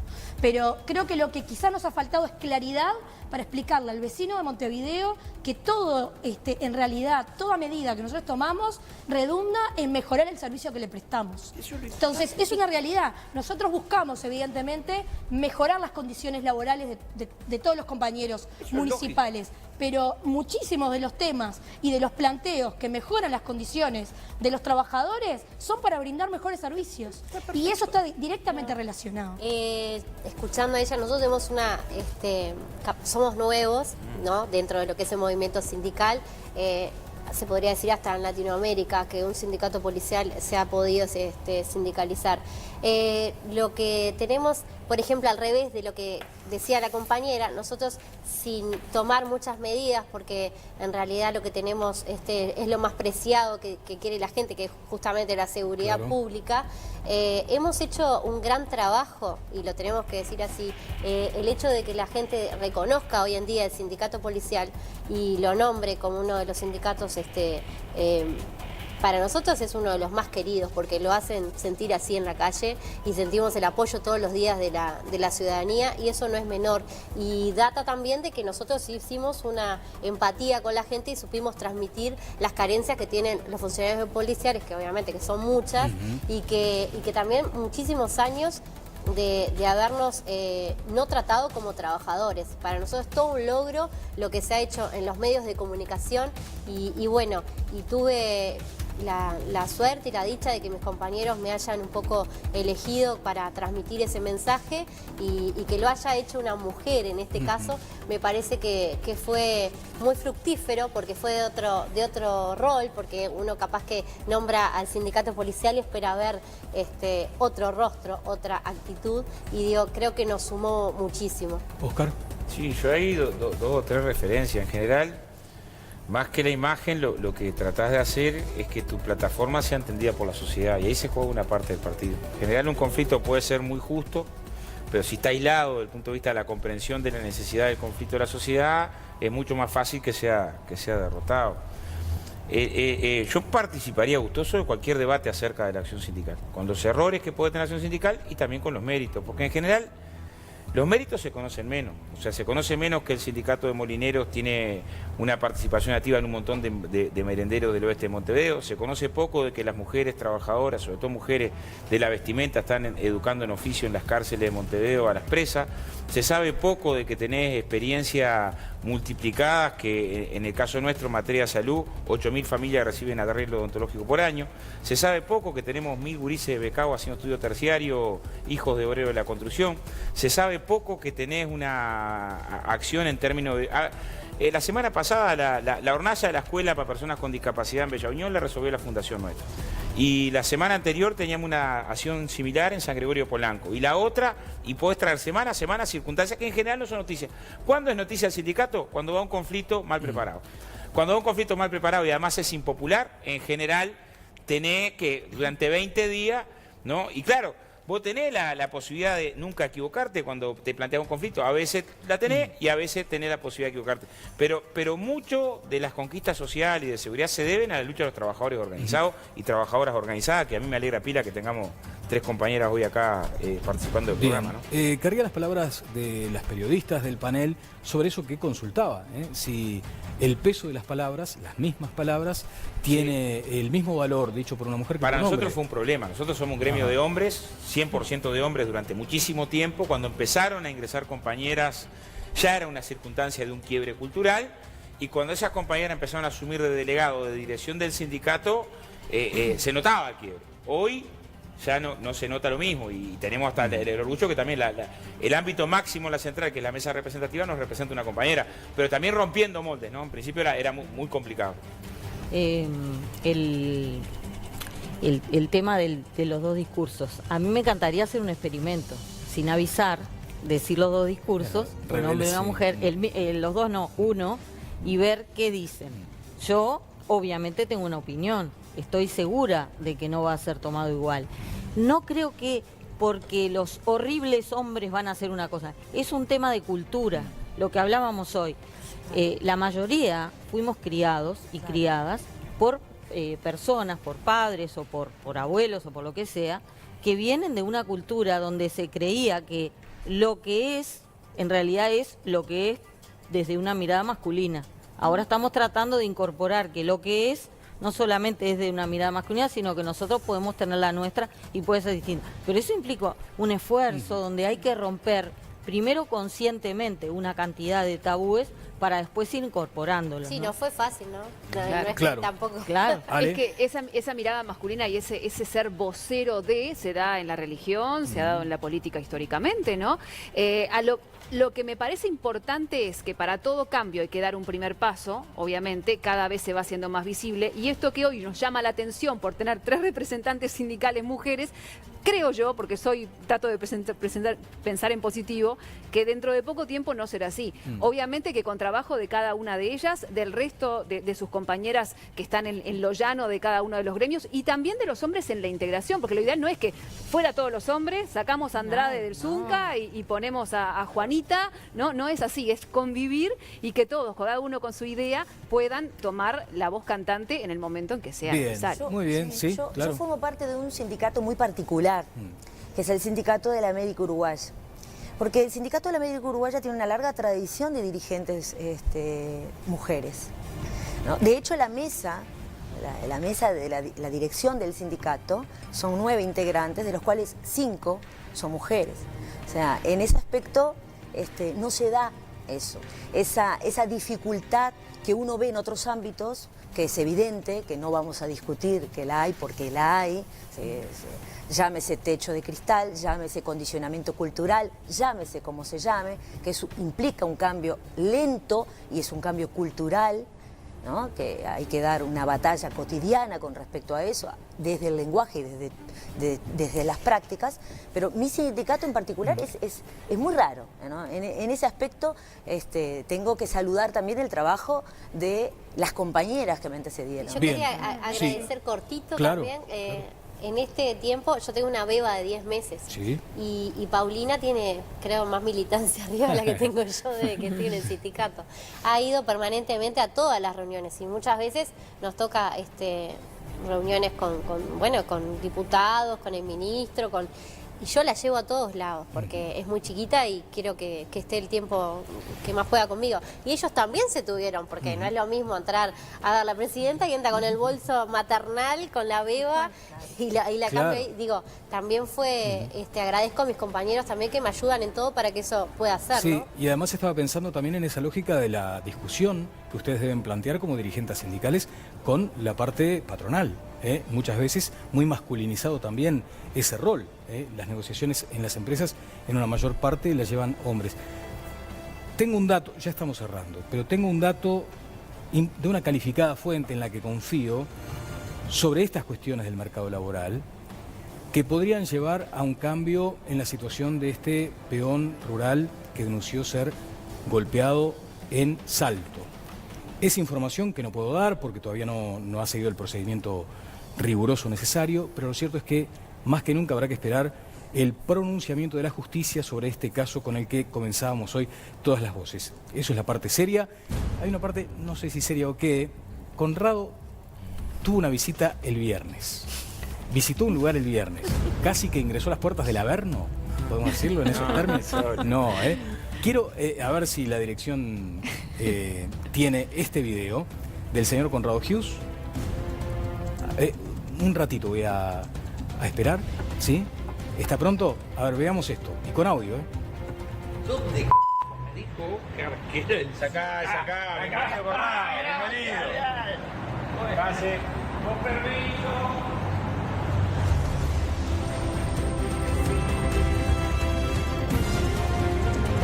S11: Pero creo que lo que quizás nos ha faltado es claridad para explicarle al vecino de Montevideo que todo, en realidad, toda medida que nosotros tomamos redunda en mejorar el servicio que le prestamos. Entonces, es una realidad. Nosotros buscamos, evidentemente, mejorar las condiciones laborales de todos los compañeros municipales. Pero muchísimos de los temas y de los planteos que mejoran las condiciones de los trabajadores son para brindar mejores servicios. Y eso está directamente relacionado.
S13: Escuchando a ella, nosotros tenemos somos nuevos, ¿no?, dentro de lo que es el movimiento sindical. Se podría decir hasta en Latinoamérica que un sindicato policial se ha podido sindicalizar. Lo que tenemos, por ejemplo, al revés de lo que decía la compañera, nosotros sin tomar muchas medidas, porque en realidad lo que tenemos es lo más preciado que quiere la gente, que es justamente la seguridad pública. Hemos hecho un gran trabajo, y lo tenemos que decir así, el hecho de que la gente reconozca hoy en día el sindicato policial y lo nombre como uno de los sindicatos, para nosotros es uno de los más queridos, porque lo hacen sentir así en la calle y sentimos el apoyo todos los días de la ciudadanía, y eso no es menor. Y data también de que nosotros hicimos una empatía con la gente y supimos transmitir las carencias que tienen los funcionarios policiales, que obviamente que son muchas, y que también muchísimos años de habernos no tratado como trabajadores. Para nosotros es todo un logro lo que se ha hecho en los medios de comunicación, y bueno, y tuve la suerte y la dicha de que mis compañeros me hayan un poco elegido para transmitir ese mensaje, y que lo haya hecho una mujer en este caso, me parece que fue muy fructífero, porque fue de otro rol, porque uno capaz que nombra al sindicato policial y espera ver otro rostro, otra actitud, y creo que nos sumó muchísimo.
S1: Oscar.
S3: Sí, yo ahí dos o tres referencias. En general, más que la imagen, lo que tratás de hacer es que tu plataforma sea entendida por la sociedad, y ahí se juega una parte del partido. En general, un conflicto puede ser muy justo, pero si está aislado desde el punto de vista de la comprensión de la necesidad del conflicto de la sociedad, es mucho más fácil que sea derrotado. Yo participaría gustoso de cualquier debate acerca de la acción sindical, con los errores que puede tener la acción sindical y también con los méritos, porque en general los méritos se conocen menos. O sea, se conoce menos que el sindicato de molineros tiene una participación activa en un montón de merenderos del oeste de Montevideo. Se conoce poco de que las mujeres trabajadoras, sobre todo mujeres de la vestimenta, están educando en oficio en las cárceles de Montevideo a las presas. Se sabe poco de que tenés experiencias multiplicadas, que en el caso nuestro, en materia de salud, 8.000 familias reciben arreglo odontológico por año. Se sabe poco que tenemos 1.000 gurises becados haciendo estudio terciario, hijos de obreros de la construcción. Se sabe poco que tenés una acción en términos de... la semana pasada la hornalla de la escuela para personas con discapacidad en Bella Unión la resolvió la Fundación Nuestra. Y la semana anterior teníamos una acción similar en San Gregorio Polanco. Y la otra, y podés traer semana a semana circunstancias que en general no son noticias. ¿Cuándo es noticia el sindicato? Cuando va a un conflicto mal preparado. Cuando va a un conflicto mal preparado y además es impopular, en general tenés que durante 20 días, ¿no? Y claro, vos tenés la posibilidad de nunca equivocarte cuando te planteas un conflicto. A veces la tenés y a veces tenés la posibilidad de equivocarte. Pero mucho de las conquistas sociales y de seguridad se deben a la lucha de los trabajadores organizados y trabajadoras organizadas, que a mí me alegra pila que tengamos 3 compañeras hoy acá participando del programa, ¿no?
S1: Cargué las palabras de las periodistas del panel sobre eso que consultaba, si el peso de las palabras, las mismas palabras, tiene el mismo valor dicho por una mujer que
S3: para
S1: por un
S3: nosotros
S1: hombre.
S3: fue un problema. Nosotros somos un gremio de hombres, 100% de hombres durante muchísimo tiempo. Cuando empezaron a ingresar compañeras ya era una circunstancia de un quiebre cultural, y cuando esas compañeras empezaron a asumir de delegado, de dirección del sindicato, se notaba el quiebre. Hoy ya no se nota lo mismo, y tenemos hasta el orgullo que también el ámbito máximo en la central, que es la mesa representativa, nos representa una compañera, pero también rompiendo moldes, ¿no? En principio era muy complicado.
S4: El tema de los 2 discursos. A mí me encantaría hacer un experimento, sin avisar, decir los 2 discursos, un hombre y una mujer, los 2 no, uno, y ver qué dicen. Yo, obviamente, tengo una opinión. Estoy segura de que no va a ser tomado igual. No creo que porque los horribles hombres van a hacer una cosa. Es un tema de cultura, lo que hablábamos hoy. La mayoría fuimos criados y criadas por personas, por padres o por abuelos o por lo que sea, que vienen de una cultura donde se creía que lo que es, en realidad es lo que es desde una mirada masculina. Ahora estamos tratando de incorporar que lo que es no solamente es de una mirada masculina, sino que nosotros podemos tener la nuestra y puede ser distinta. Pero eso implica un esfuerzo donde hay que romper, primero conscientemente, una cantidad de tabúes para después ir incorporándolos.
S13: Sí, no fue fácil, ¿no?
S2: Claro.
S13: No es que tampoco.
S4: Claro.
S2: Es que esa mirada masculina y ese ser vocero se da en la religión, se ha dado en la política históricamente, ¿no? Lo que me parece importante es que para todo cambio hay que dar un primer paso, obviamente, cada vez se va haciendo más visible, y esto que hoy nos llama la atención por tener 3 representantes sindicales mujeres, creo yo, porque trato de pensar en positivo, que dentro de poco tiempo no será así. Obviamente que con trabajo de cada una de ellas, del resto de sus compañeras que están en lo llano de cada uno de los gremios, y también de los hombres en la integración, porque lo ideal no es que fuera todos los hombres, sacamos a Andrade del Zunca y ponemos a Juanita. No es así, es convivir y que todos, cada uno con su idea, puedan tomar la voz cantante en el momento en que sea necesario.
S1: Muy bien, sí, claro.
S12: Yo formo parte de un sindicato muy particular, que es el Sindicato de la Médica Uruguaya. Porque el Sindicato de la Médica Uruguaya tiene una larga tradición de dirigentes mujeres, ¿no? De hecho, la mesa de la dirección del sindicato son 9 integrantes, de los cuales 5 son mujeres. O sea, en ese aspecto no se da eso, esa dificultad que uno ve en otros ámbitos, que es evidente, que no vamos a discutir que la hay porque la hay, llámese techo de cristal, llámese condicionamiento cultural, llámese como se llame, que eso implica un cambio lento y es un cambio cultural, ¿no? Que hay que dar una batalla cotidiana con respecto a eso, desde el lenguaje y desde las prácticas, pero mi sindicato en particular es muy raro, ¿no? En ese aspecto tengo que saludar también el trabajo de las compañeras que me antecedieron.
S13: Yo quería agradecer cortito también. En este tiempo yo tengo una beba de 10 meses y Paulina tiene, creo, más militancia arriba de la que tengo yo desde que estoy en el sindicato. Ha ido permanentemente a todas las reuniones y muchas veces nos toca reuniones con diputados, con el ministro, y yo la llevo a todos lados porque es muy chiquita y quiero que esté el tiempo que más pueda conmigo. Y ellos también se tuvieron, porque no es lo mismo entrar a ver la presidenta y entra con el bolso maternal, con la beba y la cambio ahí. Digo, también fue, agradezco a mis compañeros también que me ayudan en todo para que eso pueda ser.
S1: Sí,
S13: ¿no?
S1: y además estaba pensando también en esa lógica de la discusión que ustedes deben plantear como dirigentes sindicales con la parte patronal. Muchas veces muy masculinizado también ese rol. Las negociaciones en las empresas en una mayor parte las llevan hombres. Tengo un dato, ya estamos cerrando, pero tengo un dato de una calificada fuente en la que confío sobre estas cuestiones del mercado laboral que podrían llevar a un cambio en la situación de este peón rural que denunció ser golpeado en Salto. Es información que no puedo dar porque todavía no ha seguido el procedimiento riguroso necesario, pero lo cierto es que más que nunca habrá que esperar el pronunciamiento de la justicia sobre este caso con el que comenzábamos hoy todas las voces. Eso es la parte seria. Hay una parte, no sé si seria o qué. Conrado tuvo una visita el viernes. Visitó un lugar el viernes. Casi que ingresó a las puertas del Averno. ¿Podemos decirlo en esos términos? No, Quiero a ver si la dirección tiene este video del señor Conrado Hughes. Un ratito voy a esperar, ¿sí? ¿Está pronto? A ver, veamos esto. Y con audio,
S5: ¿Dónde me dijo Oscar que era el...
S3: Sacá, bienvenido, Conrado, bienvenido. Pase. Con permiso.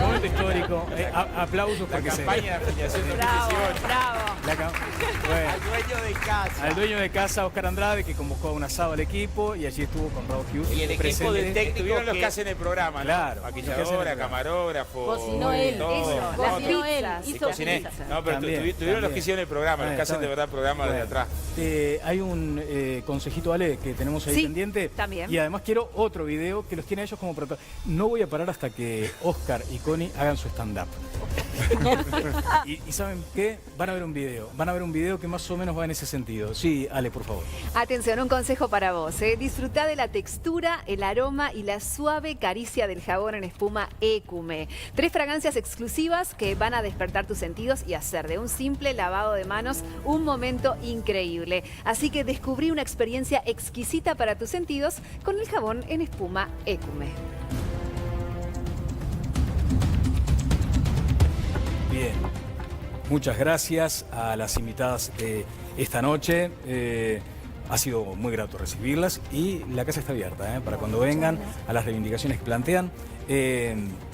S1: Momento histórico. Aplausos porque se...
S3: campaña de afiliación 2018.
S2: Bravo.
S1: Bueno,
S3: Al dueño de casa.
S1: al dueño de casa, Oscar Andrade, que convocó a un asado al equipo y allí estuvo Conrado Hughes.
S3: Y el equipo
S1: presente.
S3: del técnico estuvieron los que hacen el programa, ¿no?
S1: Claro,
S3: Maquilladora, camarógrafo.
S4: Cocinó él,
S3: todo.
S4: cocinó él, hizo
S3: Cociné.
S4: pizza.
S3: No, pero tuvieron los que hicieron el programa, los que hacen de verdad el programa desde atrás.
S1: Hay un consejito, Ale, que tenemos ahí pendiente.
S2: También.
S1: Y además quiero otro video que los tiene ellos como protagonistas. No voy a parar hasta que Oscar y Connie hagan su stand-up. y ¿saben qué? Van a ver un video. Van a ver un video que más o menos va en ese sentido. Sí, Ale, por favor.
S2: Atención, un consejo para vos. Disfrutá de la textura, el aroma y la suave caricia del jabón en espuma Ecume. 3 fragancias exclusivas que van a despertar tus sentidos y hacer de un simple lavado de manos un momento increíble. Así que descubrí una experiencia exquisita para tus sentidos con el jabón en espuma Ecume.
S1: Bien. Muchas gracias a las invitadas esta noche. Ha sido muy grato recibirlas y la casa está abierta para cuando vengan a las reivindicaciones que plantean.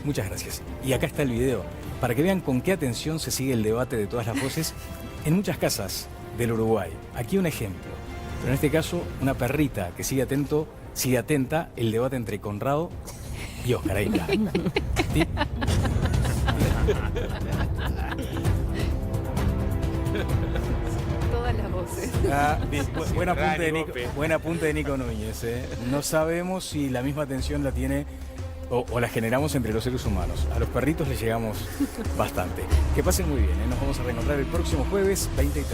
S1: Muchas gracias. Y acá está el video para que vean con qué atención se sigue el debate de todas las voces en muchas casas del Uruguay. Aquí un ejemplo, pero en este caso una perrita que sigue atenta el debate entre Conrado y Oscar. Ahí está. ¿Sí?
S2: Todas las voces.
S1: Buen apunte de Nico Núñez. No sabemos si la misma atención la tiene o la generamos entre los seres humanos. A los perritos les llegamos bastante. Que pasen muy bien. Nos vamos a reencontrar el próximo jueves 20:30.